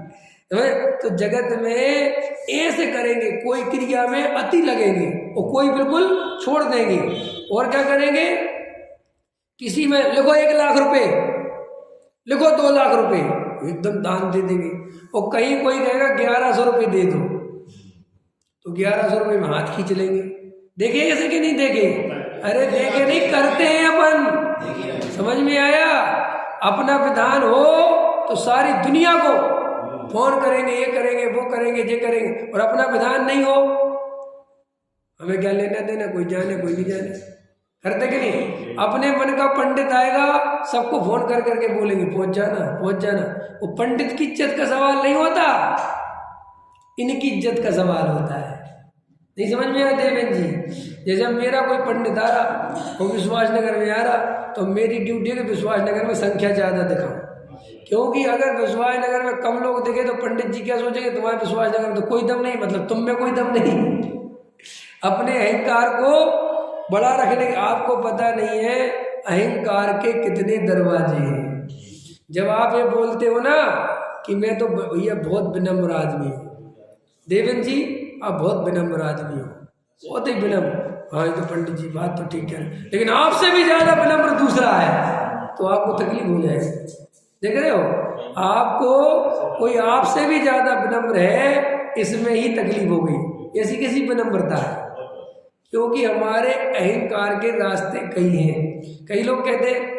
तो जगत में ऐसे करेंगे, कोई क्रिया में अति लगेंगे और कोई बिल्कुल छोड़ देंगे। और क्या करेंगे, किसी में लिखो 1 लाख रुपए, लिखो 2 लाख रुपए, एकदम दान दे देंगे। और कहीं कोई कहेगा 1100 रुपये दे दो, तो 1100 रुपये में हाथ खींच लेंगे। देखे ऐसे कि नहीं देखे? अरे देखे नहीं, करते हैं अपन। समझ में आया? अपना विधान हो तो सारी दुनिया को फोन करेंगे, ये करेंगे, वो करेंगे, ये करेंगे, और अपना विधान नहीं हो, हमें क्या लेना देना, कोई जाने कोई नहीं जाने। करते कि नहीं? अपने मन का पंडित आएगा, सबको फोन कर करके बोलेंगे पहुंच जाना पहुंच जाना। वो पंडित की इज्जत का सवाल नहीं होता, इनकी इज्जत का सवाल होता है। नहीं समझ में आते बहन जी? जैसे अब मेरा कोई पंडित आ रहा, वो विश्वासनगर में आ रहा, तो मेरी ड्यूटी है कि विश्वासनगर में संख्या ज़्यादा दिखाऊं, क्योंकि अगर विश्वासनगर में कम लोग दिखे तो पंडित जी क्या सोचेंगे, तुम्हारे विश्वासनगर में तो कोई दम नहीं, मतलब तुम में कोई दम नहीं। अपने अहंकार को बड़ा रखने की आपको पता नहीं है अहंकार के कितने दरवाजे हैं। जब आप ये बोलते हो ना कि मैं तो भैया बहुत विनम्र आदमी हूँ, देवेंद्र जी आप बहुत विनम्र आदमी हो, बहुत ही विनम्र, हाँ ये तो पंडित जी बात तो ठीक है, लेकिन आपसे भी ज्यादा विनम्र दूसरा है, तो आपको तकलीफ हो जाएगी। देख रहे हो, आपको कोई आपसे भी ज्यादा विनम्र है, इसमें ही तकलीफ हो गई। ऐसी कैसी विनम्रता है? क्योंकि हमारे अहंकार के रास्ते कई हैं। कई लोग कहते हैं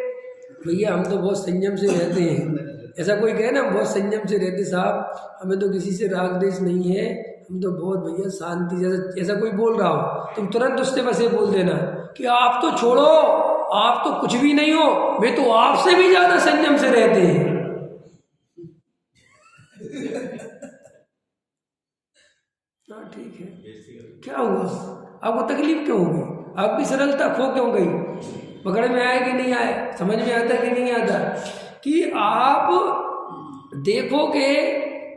भैया हम तो बहुत संयम से रहते हैं, ऐसा कोई कहे ना बहुत संयम से रहते साहब, हमें तो किसी से राग द्वेष नहीं है, हम तो बहुत भैया शांति, जैसा ऐसा कोई बोल रहा हो तुम तुरंत उससे बस ये बोल देना कि आप तो छोड़ो, आप तो कुछ भी नहीं हो, मैं तो आपसे भी ज्यादा संयम से रहते हैं। हाँ ठीक है, क्या हुआ, आपको तकलीफ क्यों होगी, आपकी सरलता खो क्यों गई? पकड़ में आया कि नहीं आया, समझ में आता कि नहीं आता? कि आप देखोगे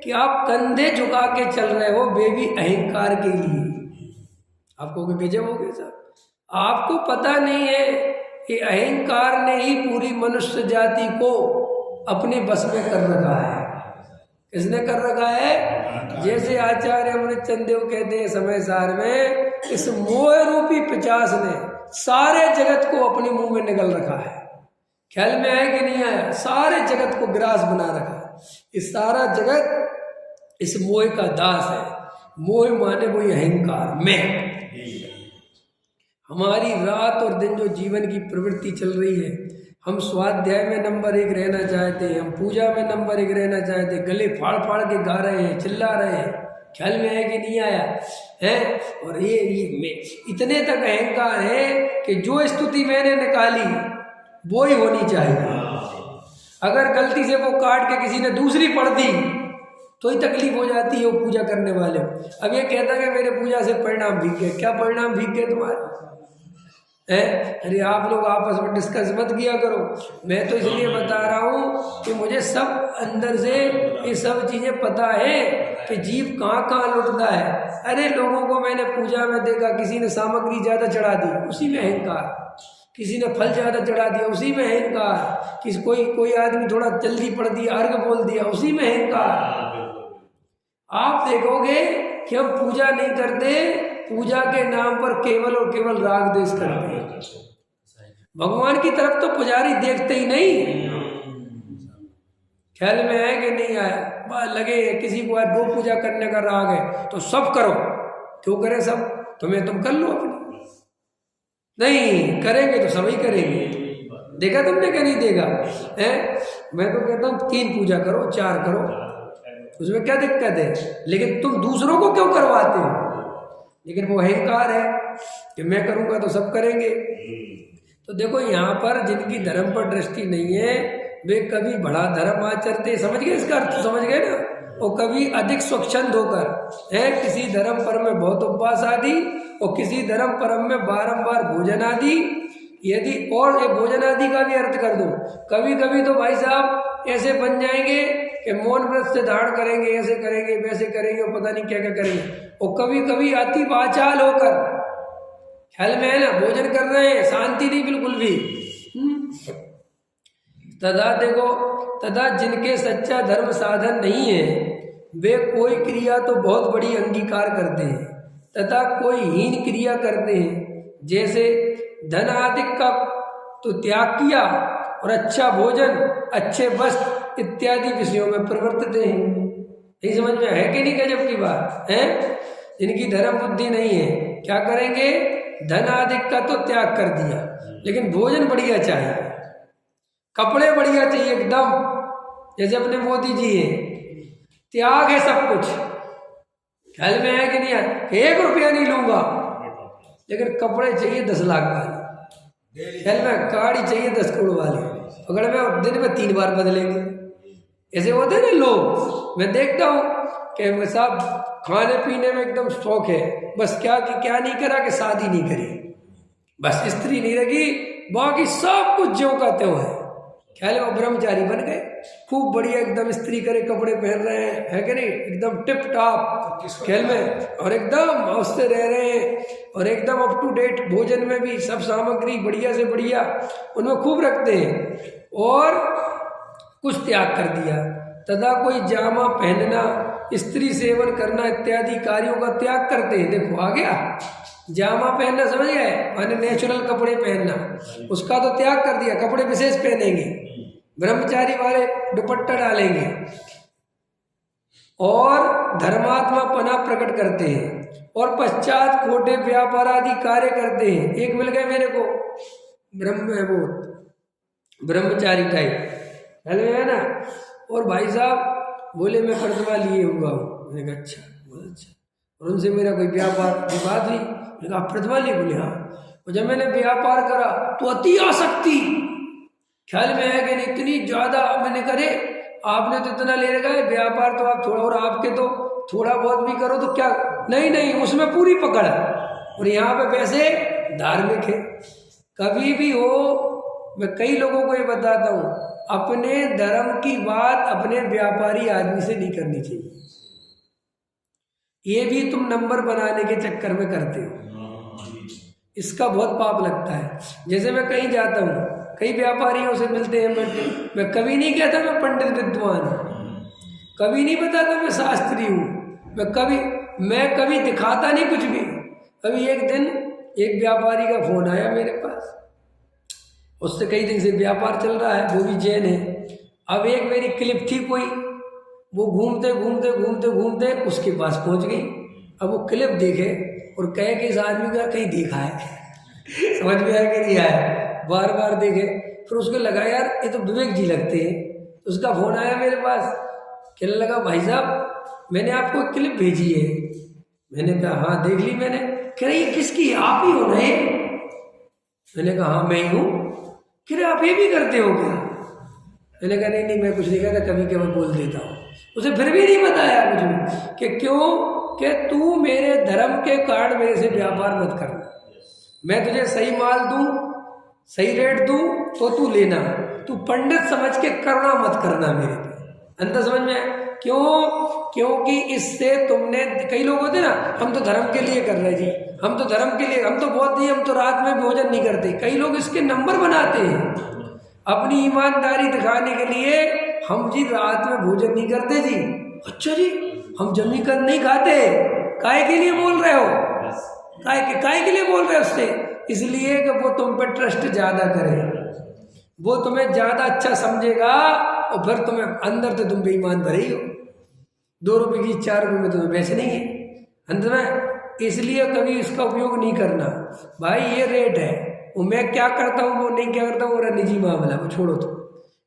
कि आप कंधे झुका के चल रहे हो बेबी अहंकार के लिए, आपको कोई गजब हो गया साहब। आपको पता नहीं है कि अहंकार ने ही पूरी मनुष्य जाति को अपने बस में कर रखा है। किसने कर रखा है? जैसे आचार्य अमृतचंद देव कहते हैं समय सार में, इस मोह रूपी पिचास ने सारे जगत को अपने मुंह में निगल रखा है। ख्याल में आया कि नहीं आया? सारे जगत को ग्रास बना रखा है। इस सारा जगत इस मोह का दास है। मोह माने वही अहंकार, मैं। हमारी रात और दिन जो जीवन की प्रवृत्ति चल रही है, हम स्वाध्याय में नंबर 1 रहना चाहते हैं, हम पूजा में नंबर 1 रहना चाहते हैं, गले फाड़ फाड़ के गा रहे हैं, चिल्ला रहे हैं। ख्याल में आया कि नहीं आया है? और ये मैं इतने तक अहंकार है कि जो स्तुति मैंने निकाली वो ही होनी चाहिए। अगर गलती से वो काट के किसी ने दूसरी पढ़ दी तो ही तकलीफ हो जाती है वो पूजा करने वाले। अब ये कहता है कि मेरे पूजा से परिणाम भीग गए। क्या परिणाम भीग गए तुम्हारे? अरे आप लोग आपस में डिस्कस मत किया करो, मैं तो इसलिए बता रहा हूँ कि मुझे सब अंदर से ये सब चीज़ें पता है कि जीव कहाँ कहाँ लुटता है। अरे लोगों को मैंने पूजा में देखा, किसी ने सामग्री ज़्यादा चढ़ा दी, उसी में अहंकार, किसी ने फल ज़्यादा चढ़ा दिया, उसी में अहंकार, कोई आदमी थोड़ा जल्दी पढ़ दिया, अर्घ बोल दिया, उसी में अहंकार। आप देखोगे कि हम पूजा नहीं करते, पूजा के नाम पर केवल और केवल राग द्वेष करते हैं। भगवान की तरफ तो पुजारी देखते ही नहीं। ख्याल में आया कि नहीं आया? लगे किसी को आज गो पूजा करने का राग है तो सब करो, क्यों करें सब? तुम कर लो अपनी, नहीं करेंगे तो सभी करेंगे। देखा तुमने क्या नहीं देखा है? मैं तो कहता हूँ 3 पूजा करो, 4 करो, उसमें क्या दिक्कत है? लेकिन तुम दूसरों को क्यों करवाते हो? लेकिन वो अहंकार है कि मैं करूंगा तो सब करेंगे। तो देखो यहाँ पर जिनकी धर्म पर दृष्टि नहीं है वे कभी बड़ा धर्म आचरते, समझ गए इसका अर्थ? समझ गए ना? वो कभी अधिक स्वच्छंद होकर है किसी धर्म परम में बहुत उपवास आदि और किसी धर्म परम में बारंबार भोजन आदि, यदि और ये भोजन आदि का भी अर्थ कर दो, कभी कभी तो भाई साहब ऐसे बन जाएंगे कि मौन व्रत से धारण करेंगे, ऐसे करेंगे, वैसे करेंगे, और पता नहीं क्या क्या करेंगे, और कभी कभी अति वाचाल होकर, ख्याल में है ना, भोजन कर रहे हैं, शांति नहीं बिल्कुल भी। तथा देखो, तथा जिनके सच्चा धर्म साधन नहीं है वे कोई क्रिया तो बहुत बड़ी अंगीकार करते हैं तथा कोई हीन क्रिया करते हैं। जैसे धन आदि का तो त्याग किया और अच्छा भोजन, अच्छे वस्त्र इत्यादि विषयों में प्रवर्तित हैं। नहीं समझ में है कि नहीं? गजब की बात है। जिनकी धर्म बुद्धि नहीं है क्या करेंगे? धन आदि का तो त्याग कर दिया, लेकिन भोजन बढ़िया चाहिए, कपड़े बढ़िया चाहिए एकदम, जैसे अपने मोदी जी हैं, त्याग है सब कुछ। ख्याल में है कि नहीं है? 1 रुपया नहीं लूंगा, लेकिन कपड़े चाहिए 10 लाख वाले, ख्याल में गाड़ी चाहिए 10 करोड़ वाली, अगर मैं दिन में 3 बार बदलेंगे। ऐसे होते हैं ना लोग, मैं देखता हूँ कि साहब खाने पीने में एकदम शौक है, बस क्या नहीं करा कि शादी नहीं करी, बस स्त्री नहीं रखी, बाकी सब कुछ ज्यों का त्यों है। ख्याल है वो ब्रह्मचारी बन गए, खूब बढ़िया एकदम स्त्री करे कपड़े पहन रहे हैं, है कि नहीं, एकदम टिप टॉप ख्याल में, और एकदम हौसले रह रहे हैं, और एकदम अप टू डेट, भोजन में भी सब सामग्री बढ़िया से बढ़िया उनमें खूब रखते हैं, और कुछ त्याग कर दिया तथा कोई जामा पहनना, स्त्री सेवन करना इत्यादि कार्यों का त्याग करते हैं। देखो आ गया, जामा पहनना समझ गए, माने नेचुरल कपड़े पहनना, उसका तो त्याग कर दिया, कपड़े विशेष पहनेंगे, ब्रह्मचारी वाले दुपट्टा डालेंगे, और धर्मात्मा पना प्रकट करते हैं, और पश्चात खोटे व्यापार आदि कार्य करते हैं। एक मिल गए मेरे को ब्रह्मचारी टाइप है ना, और भाई साहब बोले मैं प्रतिभा लिए हुआ हूँ। मैंने कहा अच्छा, बहुत अच्छा। और उनसे मेरा कोई व्यापार की बात हुई, मैंने कहा प्रतिभा लिए? बोले हाँ। और जब मैंने व्यापार करा तो अति आसक्ति, ख्याल में है कि नहीं, इतनी ज़्यादा मैंने करे, आपने तो इतना ले रखा है व्यापार, तो आप थोड़ा, और आपके तो थोड़ा बहुत भी करो तो क्या, नहीं उसमें पूरी पकड़ है। और यहाँ पे वैसे धार्मिक है, कभी भी हो, मैं कई लोगों को ये बताता हूँ, अपने धर्म की बात अपने व्यापारी आदमी से नहीं करनी चाहिए। ये भी तुम नंबर बनाने के चक्कर में करते हो, इसका बहुत पाप लगता है। जैसे मैं कहीं जाता हूँ, कई व्यापारियों से मिलते हैं, मैं कभी नहीं कहता मैं पंडित विद्वान हूँ, कभी नहीं बताता मैं शास्त्री हूँ, मैं कभी दिखाता नहीं कुछ भी। अभी एक दिन एक व्यापारी का फोन आया मेरे पास, उससे कई दिन से व्यापार चल रहा है, वो भी जैन है। अब एक मेरी क्लिप थी कोई, वो घूमते घूमते घूमते घूमते उसके पास पहुंच गई। अब वो क्लिप देखे और कहे कि इस आदमी को कहीं देखा है समझ में आया कि नहीं आया, बार बार देखे, फिर उसको लगा यार ये तो विवेक जी लगते हैं। तो उसका फोन आया मेरे पास, कहने लगा भाई साहब मैंने आपको एक क्लिप भेजी है। मैंने कहा हाँ देख ली मैंने। कह रही ये किसकी, आप ही हो ना ये? मैंने कहा हाँ मैं ही हूँ। कह रहे आप ये भी करते हो क्या? मैंने कहा नहीं मैं कुछ नहीं कहता, कभी कभी बोल देता हूँ। उसे फिर भी नहीं बताया कुछ भी कि क्यों, कि तू मेरे धर्म के कारण मेरे से व्यापार मत करना, मैं तुझे सही माल दूं, सही रेट दूं तो तू लेना, तू पंडित समझ के करना मत करना मेरे पे। अंदर समझ में? क्योंकि इससे तुमने, कई लोग होते ना हम तो धर्म के लिए कर रहे जी, हम तो धर्म के लिए, हम तो बहुत ही, हम तो रात में भोजन नहीं करते। कई लोग इसके नंबर बनाते हैं अपनी ईमानदारी दिखाने के लिए, हम जी रात में भोजन नहीं करते जी। अच्छा जी हम जमी कर नहीं खाते, काय के लिए बोल रहे हो? काय के लिए बोल रहे हो उससे? इसलिए कि वो तुम पर ट्रस्ट ज्यादा करे, वो तुम्हें ज्यादा अच्छा समझेगा, और फिर तुम्हें अंदर तो तुम बेईमान भरे ही हो, 2 रुपये की 4 रुपये में तुम्हें बेचनी है अंदर में। इसलिए कभी इसका उपयोग नहीं करना भाई, ये रेट है, वो मैं क्या करता हूँ वो नहीं क्या करता हूँ, मेरा निजी मामला, वो छोड़ो तो,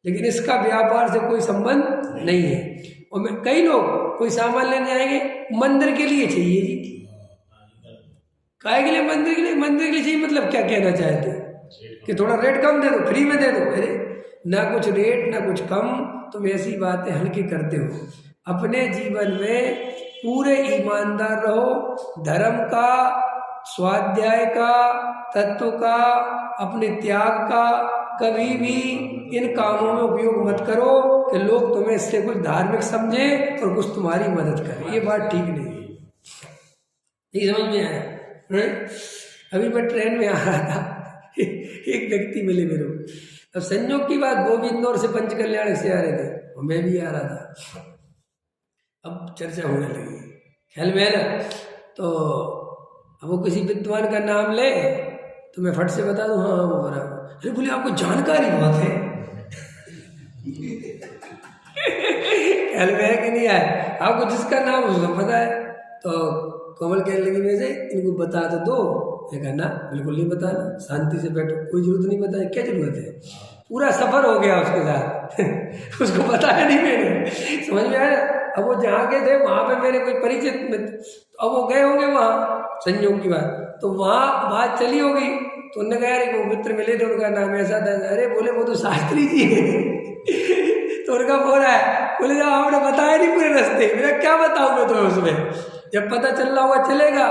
लेकिन इसका व्यापार से कोई संबंध नहीं है। और मैं, कई लोग कोई सामान लेने आएंगे मंदिर के लिए चाहिए जी, काय के लिए? मंदिर के लिए चाहिए, मतलब क्या कहना चाहते हैं कि थोड़ा रेट कम दे दो, फ्री में दे दो। अरे ना कुछ रेट ना कुछ कम, तुम ऐसी बातें हल्की करते हो। अपने जीवन में पूरे ईमानदार रहो, धर्म का, स्वाध्याय का, तत्व का, अपने त्याग का कभी भी इन कामों में उपयोग मत करो कि लोग तुम्हें इससे कुछ धार्मिक समझे और कुछ तुम्हारी मदद करें। ये बात ठीक नहीं है, ये समझ में आया? अभी मैं ट्रेन में आ रहा था, एक व्यक्ति मिले मेरे को। अब संयोग की बात, वो भी इंदौर से पंचकल्याण से आ रहे थे और मैं भी आ रहा था। अब चर्चा होने लगी, ख्याल में है ना, तो अब वो किसी विद्वान का नाम ले तो मैं फट से बता दूं हाँ वो बराबर। अरे बोले आपको जानकारी बहुत है ख्याल में है कि नहीं है? आपको जिसका नाम उसको पता है। तो कमल कहने लगी वैसे इनको बता तो दो। मैं कहा ना बिल्कुल नहीं बताना, शांति से बैठो, कोई जरूरत नहीं बताने, क्या जरूरत है? पूरा सफर हो गया उसके साथ उसको बताया नहीं मैंने, समझ में आया? अब वो जहाँ के थे वहाँ पे मेरे कोई परिचित, अब वो गए होंगे वहाँ, संयोग की बात। तो वहाँ बात चली होगी, तो उन्होंने कहा यार वो मित्र मिले थे, उनका नाम ऐसा था। अरे बोले वो तो शास्त्री जी है। तो उनका बोल रहा है, बोले जब आपने बताया नहीं पूरे रास्ते, मेरा क्या बताऊँ मैं तुम्हें उसमें, जब पता चल रहा होगा चलेगा।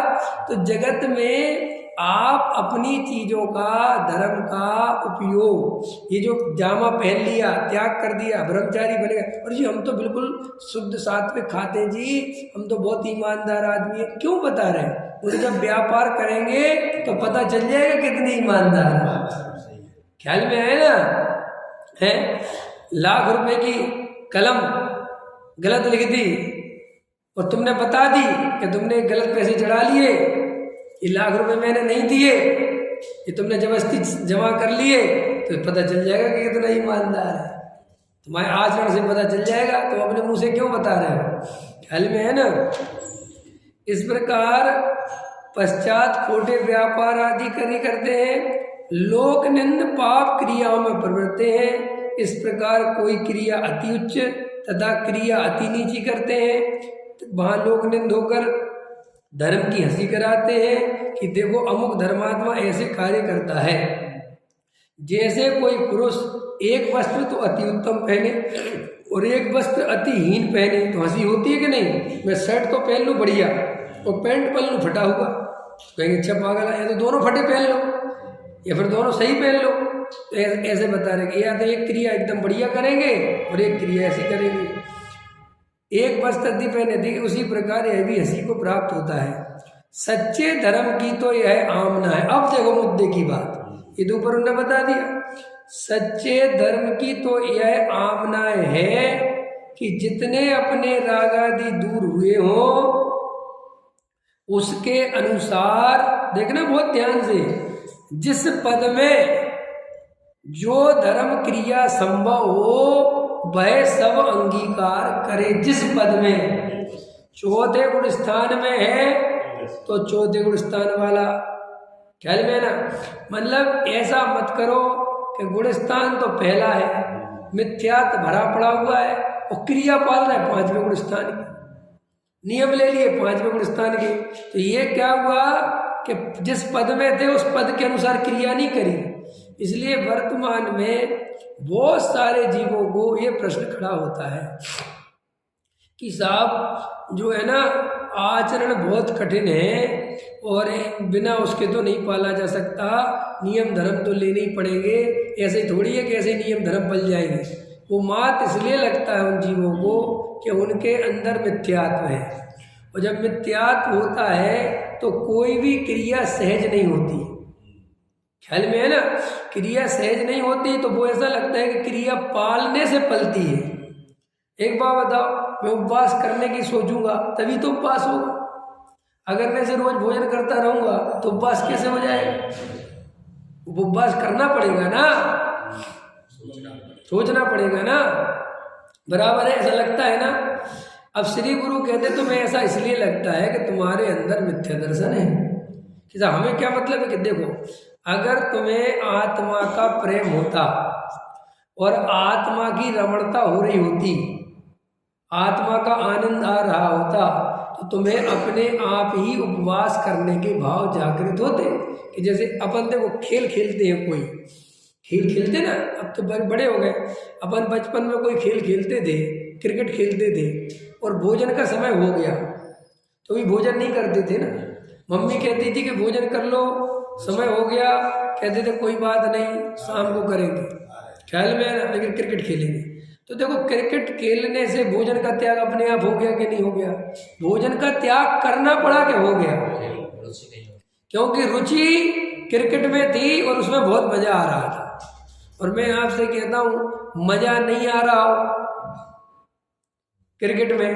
तो जगत में आप अपनी चीज़ों का, धर्म का उपयोग, ये जो जामा पहन लिया, त्याग कर दिया, ब्रह्मचारी बन गए, और जी हम तो बिल्कुल शुद्ध सात्विक खाते हैं जी, हम तो बहुत ईमानदार आदमी है, क्यों बता रहे हैं? उसे जब व्यापार करेंगे तो पता चल जाएगा कितने ईमानदार है। ख्याल में आए ना? है लाख रुपए की कलम गलत लिख दी और तुमने बता दी कि तुमने गलत पैसे चढ़ा लिए, ये लाख रुपए मैंने नहीं दिए, ये तुमने जबरदस्ती जमा कर लिए, तो पता चल जाएगा कि कितना ईमानदार है। तुम्हारे आचरण से पता चल जाएगा, तो अपने मुंह से क्यों बता रहे हो? ख्याल में है ना? इस प्रकार पश्चात खोटे व्यापार आदि करते हैं, लोक निंद पाप क्रियाओं में प्रवृत्ते हैं। इस प्रकार कोई क्रिया अति उच्च तथा क्रिया अति नीची करते हैं। वहाँ लोक निंद होकर धर्म की हंसी कराते हैं कि देखो अमुक धर्मात्मा ऐसे कार्य करता है। जैसे कोई पुरुष एक वस्त्र तो अति उत्तम पहने और एक वस्त्र अति हीन पहने, तो हंसी होती है कि नहीं? मैं शर्ट तो पहन लूँ बढ़िया और पैंट पहन लूँ फटा हुआ, कहेंगे अच्छा पागल है, या तो दोनों फटे पहन लो या फिर दोनों सही पहन लो। तो ऐसे बता रहे कि या तो एक क्रिया एकदम बढ़िया करेंगे और एक क्रिया ऐसी करेंगे। एक वस्त्र अति पहने थे, उसी प्रकार यह भी हंसी को प्राप्त होता है। सच्चे धर्म की तो यह आमना है। अब देखो मुद्दे की बात, ये तो ऊपर उन्होंने बता दिया। सच्चे धर्म की तो यह आमना है कि जितने अपने राग आदि दूर हुए हों उसके अनुसार, देखना बहुत ध्यान से, जिस पद में जो धर्म क्रिया संभव हो वह सब अंगीकार करे। जिस पद में चौथे गुण स्थान में है तो चौथे गुण स्थान वाला, ख्याल में ना? मतलब ऐसा मत करो कि गुण स्थान तो पहला है, मिथ्यात्व भरा पड़ा हुआ है और क्रिया पाल रहा है पांचवें गुण स्थान की, नियम ले लिए पांचवें गुण स्थान के। तो ये क्या हुआ कि जिस पद में थे उस पद के अनुसार क्रिया नहीं करी। इसलिए वर्तमान में बहुत सारे जीवों को ये प्रश्न खड़ा होता है कि साहब जो है ना आचरण बहुत कठिन है और बिना उसके तो नहीं पाला जा सकता, नियम धर्म तो लेने ही पड़ेंगे, ऐसे थोड़ी है कि ऐसे नियम धर्म पल जाएंगे। वो मात इसलिए लगता है उन जीवों को कि उनके अंदर मिथ्यात्व है, और जब मिथ्यात्व होता है तो कोई भी क्रिया सहज नहीं होती। ख्याल में है ना? क्रिया सहज नहीं होती तो वो ऐसा लगता है कि क्रिया पालने से पलती है। एक बात बताओ, मैं उपवास करने की सोचूंगा तभी तो उपवास होगा। अगर मैं से रोज भोजन करता रहूंगा तो उपवास कैसे हो जाएगा? उपवास करना पड़ेगा ना, सोचना पड़ेगा ना, बराबर है। ऐसा लगता है ना? अब श्री गुरु कहते तुम्हें ऐसा इसलिए लगता है कि तुम्हारे अंदर मिथ्या दर्शन है। कि हमें क्या मतलब है कि देखो, अगर तुम्हें आत्मा का प्रेम होता और आत्मा की रमणता हो रही होती, आत्मा का आनंद आ रहा होता, तो तुम्हें अपने आप ही उपवास करने के भाव जागृत होते। कि जैसे अपन देखो खेल खेलते हैं, कोई खेल खेलते ना, अब तो बड़े हो गए, अपन बचपन में कोई खेल खेलते थे, क्रिकेट खेलते थे और भोजन का समय हो गया तो भी भोजन नहीं करते थे ना। मम्मी कहती थी कि भोजन कर लो, समय हो गया, कहते थे कोई बात नहीं शाम को करेंगे, ख्याल में ना, लेकिन क्रिकेट खेलेंगे। तो देखो क्रिकेट खेलने से भोजन का त्याग अपने आप हो गया कि नहीं हो गया? भोजन का त्याग करना पड़ा कि हो गया? क्योंकि रुचि क्रिकेट में थी और उसमें बहुत मजा आ रहा था। और मैं आपसे कहता हूँ मजा नहीं आ रहा हो क्रिकेट में,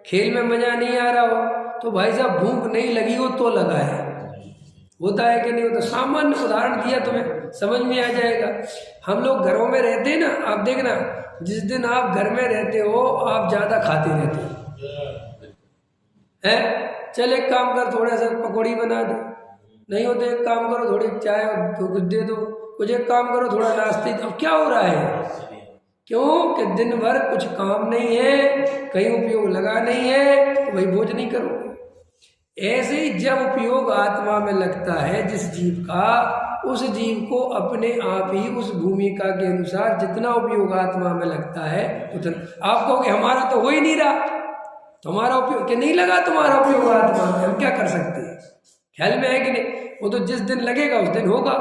खेल में मजा नहीं आ रहा हो तो भाई साहब भूख नहीं लगी हो तो लगा है, होता है कि नहीं होता? सामान्य उदाहरण दिया तुम्हें समझ में आ जाएगा। हम लोग घरों में रहते हैं ना, आप देखना जिस दिन आप घर में रहते हो आप ज्यादा खाते रहते हो, है? चल एक काम कर, थोड़ा सा पकौड़ी बना दो, नहीं हो तो एक काम करो थोड़ी चाय कुछ दे दो, कुछ एक काम करो थोड़ा नाश्ते। अब क्या हो रहा है? क्यों कि दिन भर कुछ काम नहीं है, कहीं उपयोग लगा नहीं है, तो वही भोज नहीं करोगे। ऐसे ही जब उपयोग आत्मा में लगता है जिस जीव का, उस जीव को अपने आप ही उस भूमिका के अनुसार जितना उपयोग आत्मा में लगता है उतना। आप कहोगे हमारा तो हो ही नहीं रहा, तुम्हारा उपयोग कि नहीं लगा, तुम्हारा उपयोग आत्मा में, हम क्या कर सकते हैं? ख्याल में है कि नहीं? वो तो जिस दिन लगेगा उस दिन होगा।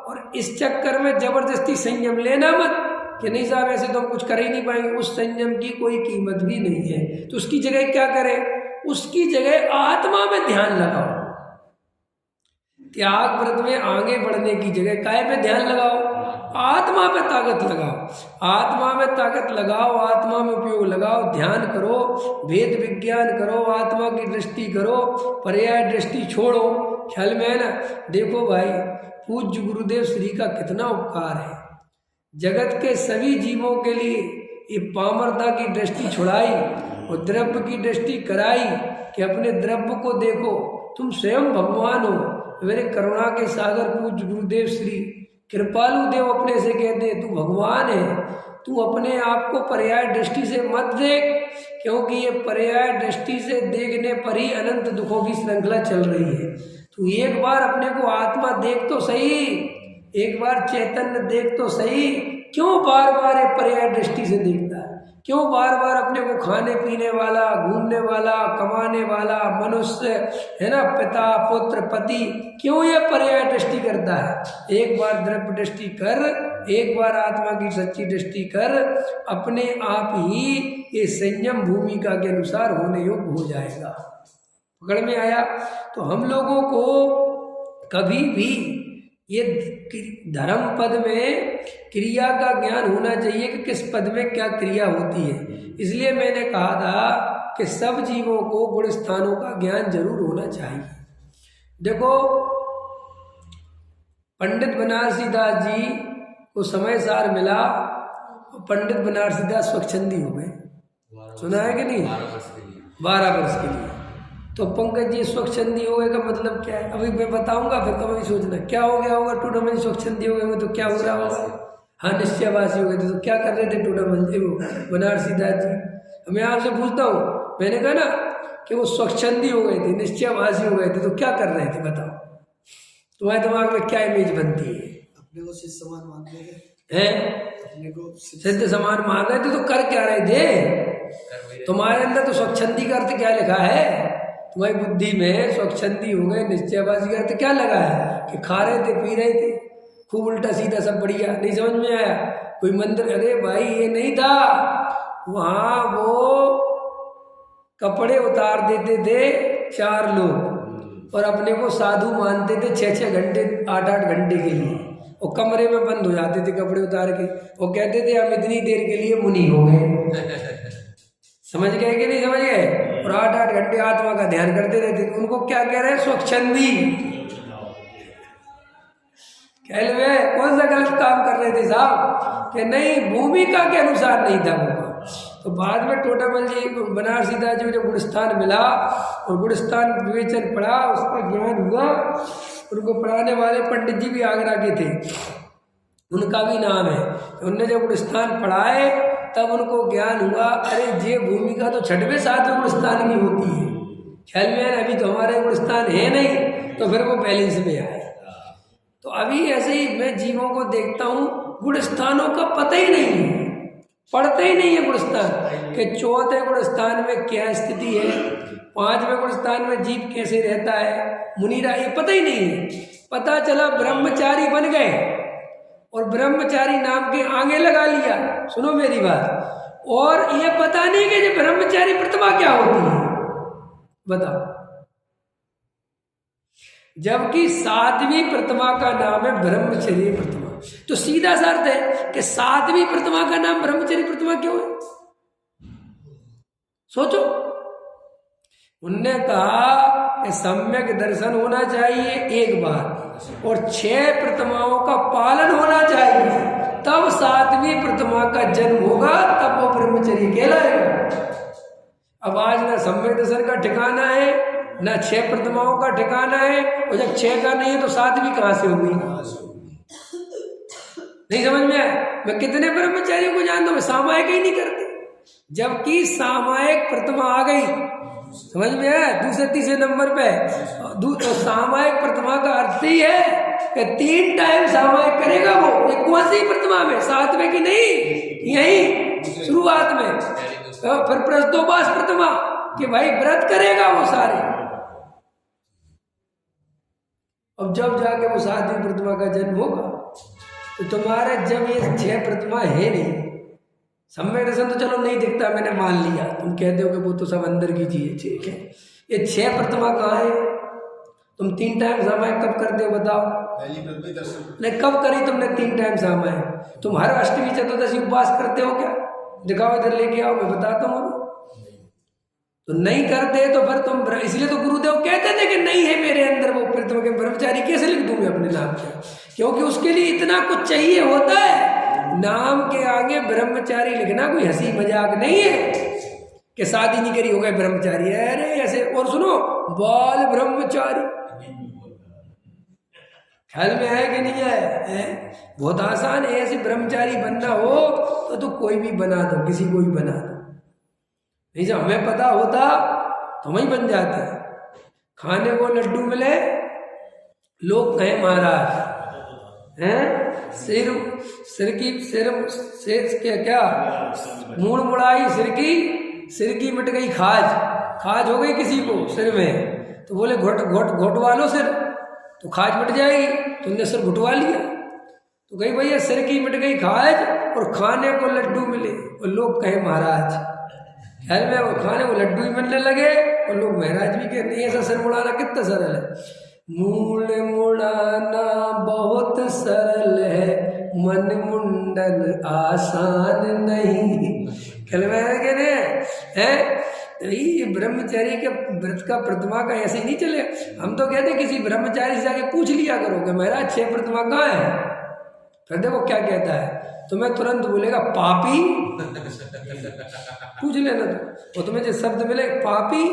और इस चक्कर में जबरदस्ती संयम लेना मत कि नहीं साहब ऐसे तो हम कुछ कर ही नहीं पाएंगे। उस संयम की कोई कीमत भी नहीं है। तो उसकी जगह क्या करें? उसकी जगह आत्मा में ध्यान लगाओ। त्याग व्रत में आगे बढ़ने की जगह काय पे ध्यान लगाओ? आत्मा पे ताकत लगाओ। आत्मा में ताकत लगाओ, आत्मा में उपयोग लगाओ, ध्यान करो, भेद विज्ञान करो, आत्मा की दृष्टि करो, पर्याय दृष्टि छोड़ो। ख्याल में है ना? देखो भाई, पूज्य गुरुदेव श्री का कितना उपकार है। जगत के सभी जीवों के लिए ये पामरता की दृष्टि छुड़ाई और द्रव्य की दृष्टि कराई कि अपने द्रव्य को देखो, तुम स्वयं भगवान हो। मेरे करुणा के सागर पूज्य गुरुदेव श्री कृपालु देव अपने से कहते हैं तू भगवान है। तू अपने आप को पर्याय दृष्टि से मत देख, क्योंकि ये पर्याय दृष्टि से देखने पर ही अनंत दुखों की श्रृंखला चल रही है। तू एक बार अपने को आत्मा देख तो सही, एक बार चैतन्य देख तो सही। क्यों बार बार एक पर्याय दृष्टि से देखता है? क्यों बार बार अपने को खाने पीने वाला, घूमने वाला, कमाने वाला मनुष्य, है ना, पिता पुत्र पति, क्यों ये पर्याय दृष्टि करता है? एक बार द्रव्य दृष्टि कर, एक बार आत्मा की सच्ची दृष्टि कर, अपने आप ही ये संयम भूमिका के अनुसार होने योग्य हो जाएगा। पकड़ में आया? तो हम लोगों को कभी भी ये धर्म पद में क्रिया का ज्ञान होना चाहिए कि किस पद में क्या क्रिया होती है। इसलिए मैंने कहा था कि सब जीवों को गुण स्थानों का ज्ञान जरूर होना चाहिए। देखो, पंडित बनारसी दास जी को समय सार मिला, पंडित बनारसी दास स्वच्छंदी हो गए। सुना है कि नहीं? 12 वर्ष के लिए। तो पंकज जी स्वच्छंदी हो गए का मतलब क्या है? अभी मैं बताऊंगा, फिर कभी सोचना क्या हो गया होगा। टूर्नामेंट स्वच्छंदी हो गए तो क्या हो रहा होगा? हाँ, निश्चयवासी हो गए थे। तो क्या कर रहे थे टूर्नामेंट बनारसी दास जी? मैं आपसे पूछता हूँ, मैंने कहा ना कि वो स्वच्छंदी हो गए थे, निश्चयवासी हो गए थे, तो क्या कर रहे थे बताओ? तुम्हारे दिमाग में क्या इमेज बनती है? अपने को सिद्ध समान मान रहे थे, अपने को सिद्ध समान मान रहे थे। तो कर क्या रहे थे? तुम्हारे अंदर तो स्वच्छंदी का अर्थ क्या लिखा है? तुम्हारी बुद्धि में स्वच्छंदी हो गए, निश्चयवासी का अर्थ क्या लगा है? कि खा रहे थे, पी रहे थे, खूब उल्टा सीधा सब बढ़िया। नहीं समझ में आया? कोई मंदिर, अरे भाई ये नहीं था, वहां वो कपड़े उतार देते थे 4 लोग और अपने को साधु मानते थे 6-6 घंटे, 8-8 घंटे के लिए, और कमरे में बंद हो जाते थे कपड़े उतार के। वो कहते थे हम इतनी देर के लिए मुनि हो गए। समझ गए कि नहीं समझ गए? और 8-8 घंटे आत्मा का ध्यान करते रहते थे। उनको क्या कह रहे हैं? स्वच्छंदी। कहल में कौन सा गलत काम कर रहे थे साहब? कि नहीं, भूमिका के अनुसार नहीं था वो। तो बाद में टोटामल जी, बनारसी दास जी को जब गुणस्थान मिला और गुणस्थान विवेचन पढ़ा, उसका ज्ञान हुआ। उनको पढ़ाने वाले पंडित जी भी आगरा के थे, उनका भी नाम है। उनने जब गुणस्थान पढ़ाए तब उनको ज्ञान हुआ, अरे ये भूमिका तो 6वें 7वें गुणस्थान की होती है। ख्याल में है? अभी तो हमारे गुणस्थान है नहीं, तो फिर वो बैलेंस में आए। तो अभी ऐसे ही मैं जीवों को देखता हूँ, गुणस्थानों का पता ही नहीं है, पढ़ते ही नहीं है गुणस्थान के। 4थे गुणस्थान में क्या स्थिति है, 5वें गुणस्थान में जीव कैसे रहता है, मुनीरा, ये पता ही नहीं है। पता चला ब्रह्मचारी बन गए और ब्रह्मचारी नाम के आगे लगा लिया। सुनो मेरी बात। और ये पता नहीं कि ब्रह्मचारी प्रतिमा क्या होती है, बताओ। जबकि 7वीं प्रतिमा का नाम है ब्रह्मचर्य प्रतिमा। तो सीधा सा अर्थ है कि 7वीं प्रतिमा का नाम ब्रह्मचर्य प्रतिमा क्यों है? सोचो। उनने कहा कि सम्यक दर्शन होना चाहिए एक बार, और 6 प्रतिमाओं का पालन होना चाहिए, तब 7वीं प्रतिमा का जन्म होगा, तब वो ब्रह्मचर्य कहलाएगा। अब आज ना सम्यक दर्शन का ठिकाना है, ना 6 प्रतिमाओं का ठिकाना है, और जब 6 का नहीं है तो 7वीं कहां से होगी? नहीं समझ में आया? मैं कितने ब्रह्मचारियों को जानता हूं, मैं सामायिक ही नहीं करते। जबकि सामायिक प्रतिमा आ गई समझ में है? दूसरे तीसरे नंबर पे तो सामायिक प्रतिमा का अर्थ ही है कि 3 टाइम सामायिक करेगा वो। ये कौन सी प्रतिमा में? 7 में कि नहीं? यही शुरुआत में। फिर प्रस्तोपास प्रतिमा कि भाई व्रत करेगा वो सारे। अब जब जाके वो 7वीं प्रतिमा का जन्म होगा तो तुम्हारे जब ये 6 प्रतिमा है नहीं, सम्यक दर्शन तो चलो नहीं दिखता, मैंने मान लिया, तुम कहते हो कि वो तो सब अंदर की चीज है, ठीक है। ये 6 प्रतिमा कहाँ है? तुम 3 टाइम सामायिक कब करते हो बताओ? पहली प्रतिमा दर्शन नहीं, कब करी तुमने 3 टाइम सामायिक? तुम हर अष्टमी चतुर्दशी उपवास करते हो क्या? दिखाओ इधर लेके आओ, मैं बताता हूँ। तो नहीं करते तो फिर तुम, इसलिए तो गुरुदेव कहते थे कि नहीं है मेरे अंदर वो प्रतिमा के ब्रह्मचारी कैसे लिख दूं मैं अपने नाम पे? क्योंकि उसके लिए इतना कुछ चाहिए होता है। नाम के आगे ब्रह्मचारी लिखना कोई हंसी मजाक नहीं है कि शादी नहीं करी हो गए ब्रह्मचारी, अरे ऐसे। और सुनो, बाल ब्रह्मचारी ख्याल में है कि नहीं है? बहुत आसान है। ऐसे ब्रह्मचारी बनना हो तो कोई भी बना दो, किसी को भी बना दो। नहीं, जब हमें पता होता तो वही बन जाता है। खाने को लड्डू मिले, लोग कहें महाराज हैं, सिर के क्या मूड़ मुड़ाई, सिर की मिट गई खाज हो गई किसी को सिर में, तो बोले घोटवा लो सिर तो खाज मिट जाएगी। तुमने सिर घुटवा लिया तो कही भैया सिर की मिट गई खाज और खाने को लड्डू मिले, और लोग कहे महाराज। ख्याल में वो खाने को लड्डू ही मिलने लगे और लोग महाराज भी कहते हैं। ऐसा सिर मुड़ाना कितना सरल है। मूल मुड़ाना बहुत सरल है, मन मुंडन आसान नहीं। ख्याल में है? ये ब्रह्मचारी के व्रत का प्रतिमा का ऐसे ही नहीं चले। हम तो कहते किसी ब्रह्मचारी से जाके पूछ लिया करो कि महाराज 6 प्रतिमा कहाँ है? फिर देखो क्या कहता है, तुम्हें तुरंत बोलेगा पापी। पूछ लेना तो, और तुम्हें जो शब्द मिले पापी,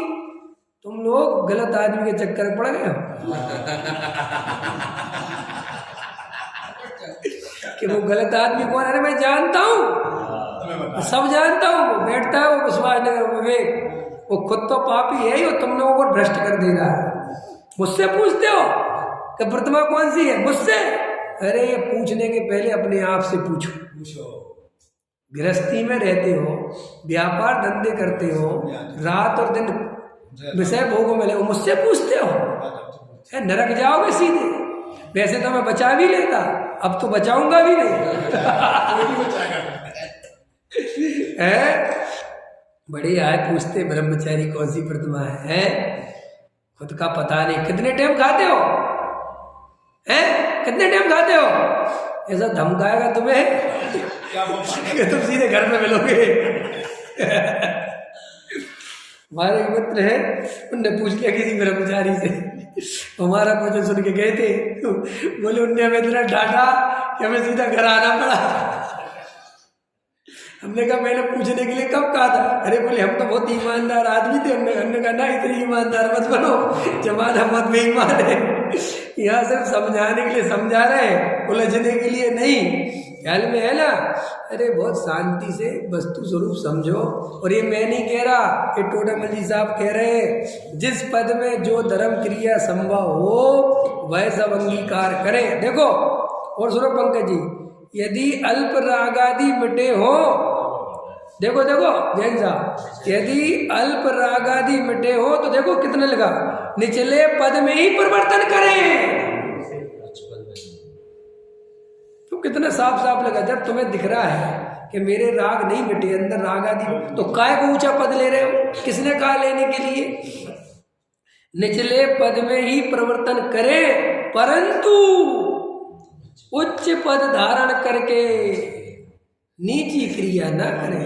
तुम लोग गलत आदमी के चक्कर में पड़ गए हो। कि वो गलत आदमी कौन है? मैं जानता हूँ, सब जानता हूँ। वो बैठता है वो विश्वास नगर विवेक, वो खुद तो पापी है ही और तुम लोगों को भ्रष्ट कर दे रहा है। मुझसे पूछते हो कि प्रतिमा कौन सी है? मुझसे? अरे ये पूछने के पहले अपने आप से पूछो। गृहस्थी में रहते हो, व्यापार धंधे करते हो, रात और दिन विषय भोगों में, वो मुझसे पूछते हो? नरक जाओगे सीधे। वैसे तो मैं बचा भी लेता, अब तो बचाऊंगा भी नहीं। बढ़िया है, पूछते ब्रह्मचारी कौन सी प्रतिमा है? खुद का पता नहीं। कितने टाइम खाते हो? कितने टाइम खाते हो? ऐसा धमकाएगा तुम्हें तुम सीधे घर में मिलोगे। हमारे एक मित्र है, उनने पूछ लिया किसी ब्रह्मचारी से, हमारा क्वेश्चन सुन के गए थे, बोले उनने हमें इतना डांटा कि हमें सीधा घर आना पड़ा। हमने कहा मैंने पूछने के लिए कब कहा था? अरे बोले हम तो बहुत ईमानदार आदमी थे। हमने कहा ना, इतनी ईमानदार मत बनो, जमाना मत बेईमान है। यहाँ सिर्फ समझाने के लिए समझा रहे हैं, उलझने के लिए नहीं। ख्याल में है ना? अरे बहुत शांति से वस्तु स्वरूप समझो। और ये मैं नहीं कह रहा, ये टोडामल जी साहब कह रहे हैं, जिस पद में जो धर्म क्रिया संभव हो वह सब अंगीकार करें। देखो और सुनो पंकज जी, यदि अल्प रागादि मिटे हो, देखो जैन साहब, यदि अल्प रागादि मिटे हो तो देखो कितने लगा, निचले पद में ही परिवर्तन करें। तो कितना साफ साफ लगा। जब तुम्हें दिख रहा है कि मेरे राग नहीं मिटे, अंदर राग आदि, तो काय को ऊंचा पद ले रहे हो? किसने कहा लेने के लिए? निचले पद में ही परिवर्तन करें, परंतु उच्च पद धारण करके नीची क्रिया ना करें।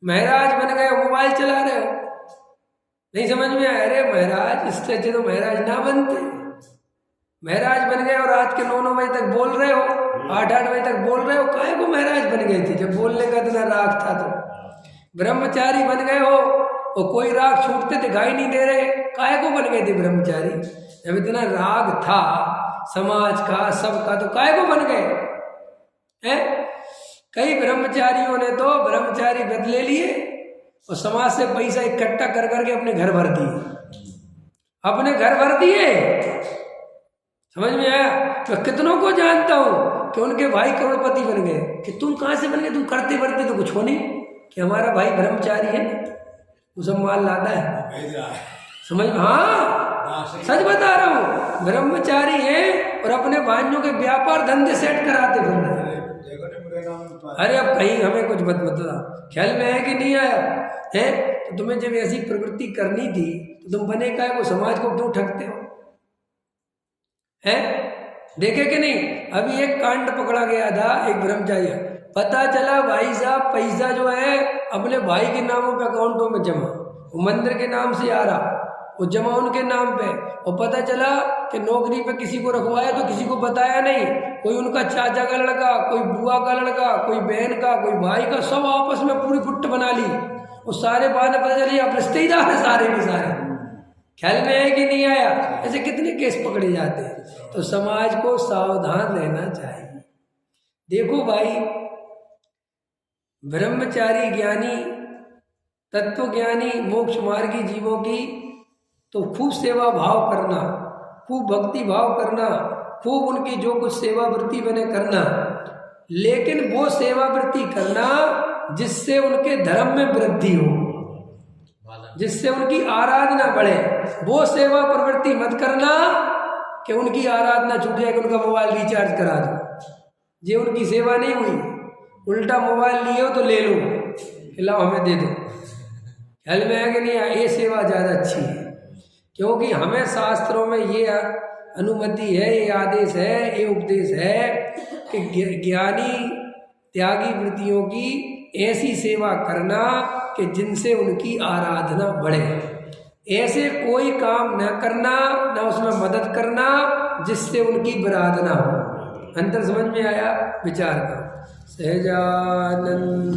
महाराज बन गए, मोबाइल चला रहे हो, नहीं समझ में आया? अरे महाराज, इससे अच्छे तो महाराज ना बनते। महाराज बन गए और रात के 9-9 बजे तक बोल रहे हो, 8-8 बजे तक बोल रहे हो, काहे को महाराज बन गए थे? जब बोलने का इतना राग था तो। ब्रह्मचारी बन गए हो और कोई राग छूटते दिखाई नहीं दे रहे, काहे को बन गए थे ब्रह्मचारी? जब इतना राग था समाज का, सबका, तो काहे को बन गए हैं? कई ब्रह्मचारियों ने तो ब्रह्मचारी व्रत ले लिए और समाज से पैसा इकट्ठा कर करके अपने घर भर दिए, अपने घर भर दिए। समझ में आया? मैं कितनों को जानता हूं कि उनके भाई करोड़पति बन गए। कि तुम कहां से बन गए? तुम करते करते तो कुछ हो नहीं। कि हमारा भाई ब्रह्मचारी है, वो सब माल लाता है, भेज रहा है। समझ में? हाँ, सच बता रहा हूँ, ब्रह्मचारी है और अपने भाइयों के व्यापार धंधे सेट कराते फिर रहे। देखो ना मेरे नाम। अरे अब कहीं हमें कुछ मत बता, ख्याल में है कि नहीं आया है? तो तुम्हें जब ऐसी प्रवृत्ति करनी थी तो तुम बने का वो समाज को क्यों ठगते हो? है देखे कि नहीं? अभी एक कांड पकड़ा गया था, एक ब्रह्मचारी, पता चला भाई साहब पैसा जो है अपने भाई के नामों पे अकाउंटों में जमा, वो मंदिर के नाम से आ रहा, वो जमा उनके नाम पे। और पता चला कि नौकरी पे किसी को रखवाया तो किसी को बताया नहीं, कोई उनका चाचा का लड़का, कोई बुआ का लड़का, कोई बहन का, कोई भाई का, सब आपस में पूरी गुट्ट बना ली। वो सारे बाद पता चली आप रिश्तेदार है सारे के सारे। ख्याल में है कि नहीं आया? ऐसे कितने केस पकड़े जाते हैं। तो समाज को सावधान रहना चाहिए। देखो भाई, ब्रह्मचारी ज्ञानी, तत्वज्ञानी, मोक्ष मार्गी जीवों की तो खूब सेवा भाव करना, खूब भक्ति भाव करना, खूब उनकी जो कुछ सेवा वृत्ति बने करना, लेकिन वो सेवा वृत्ति करना जिससे उनके धर्म में वृद्धि हो, जिससे उनकी आराधना बढ़े। वो सेवा प्रवृत्ति मत करना कि उनकी आराधना छूट जाए कि उनका मोबाइल रिचार्ज करा दो। ये उनकी सेवा नहीं हुई, उल्टा मोबाइल लिए हो तो ले लो, लाओ हमें दे दो। ख्याल में है कि नहीं? ये सेवा ज़्यादा अच्छी है, क्योंकि हमें शास्त्रों में ये अनुमति है, ये आदेश है, ये उपदेश है कि ज्ञानी त्यागी वृत्तियों की ऐसी सेवा करना कि जिनसे उनकी आराधना बढ़े। ऐसे कोई काम न करना, न उसमें मदद करना जिससे उनकी बराधना हो। अंतर समझ में आया? विचार करो। सहजानंद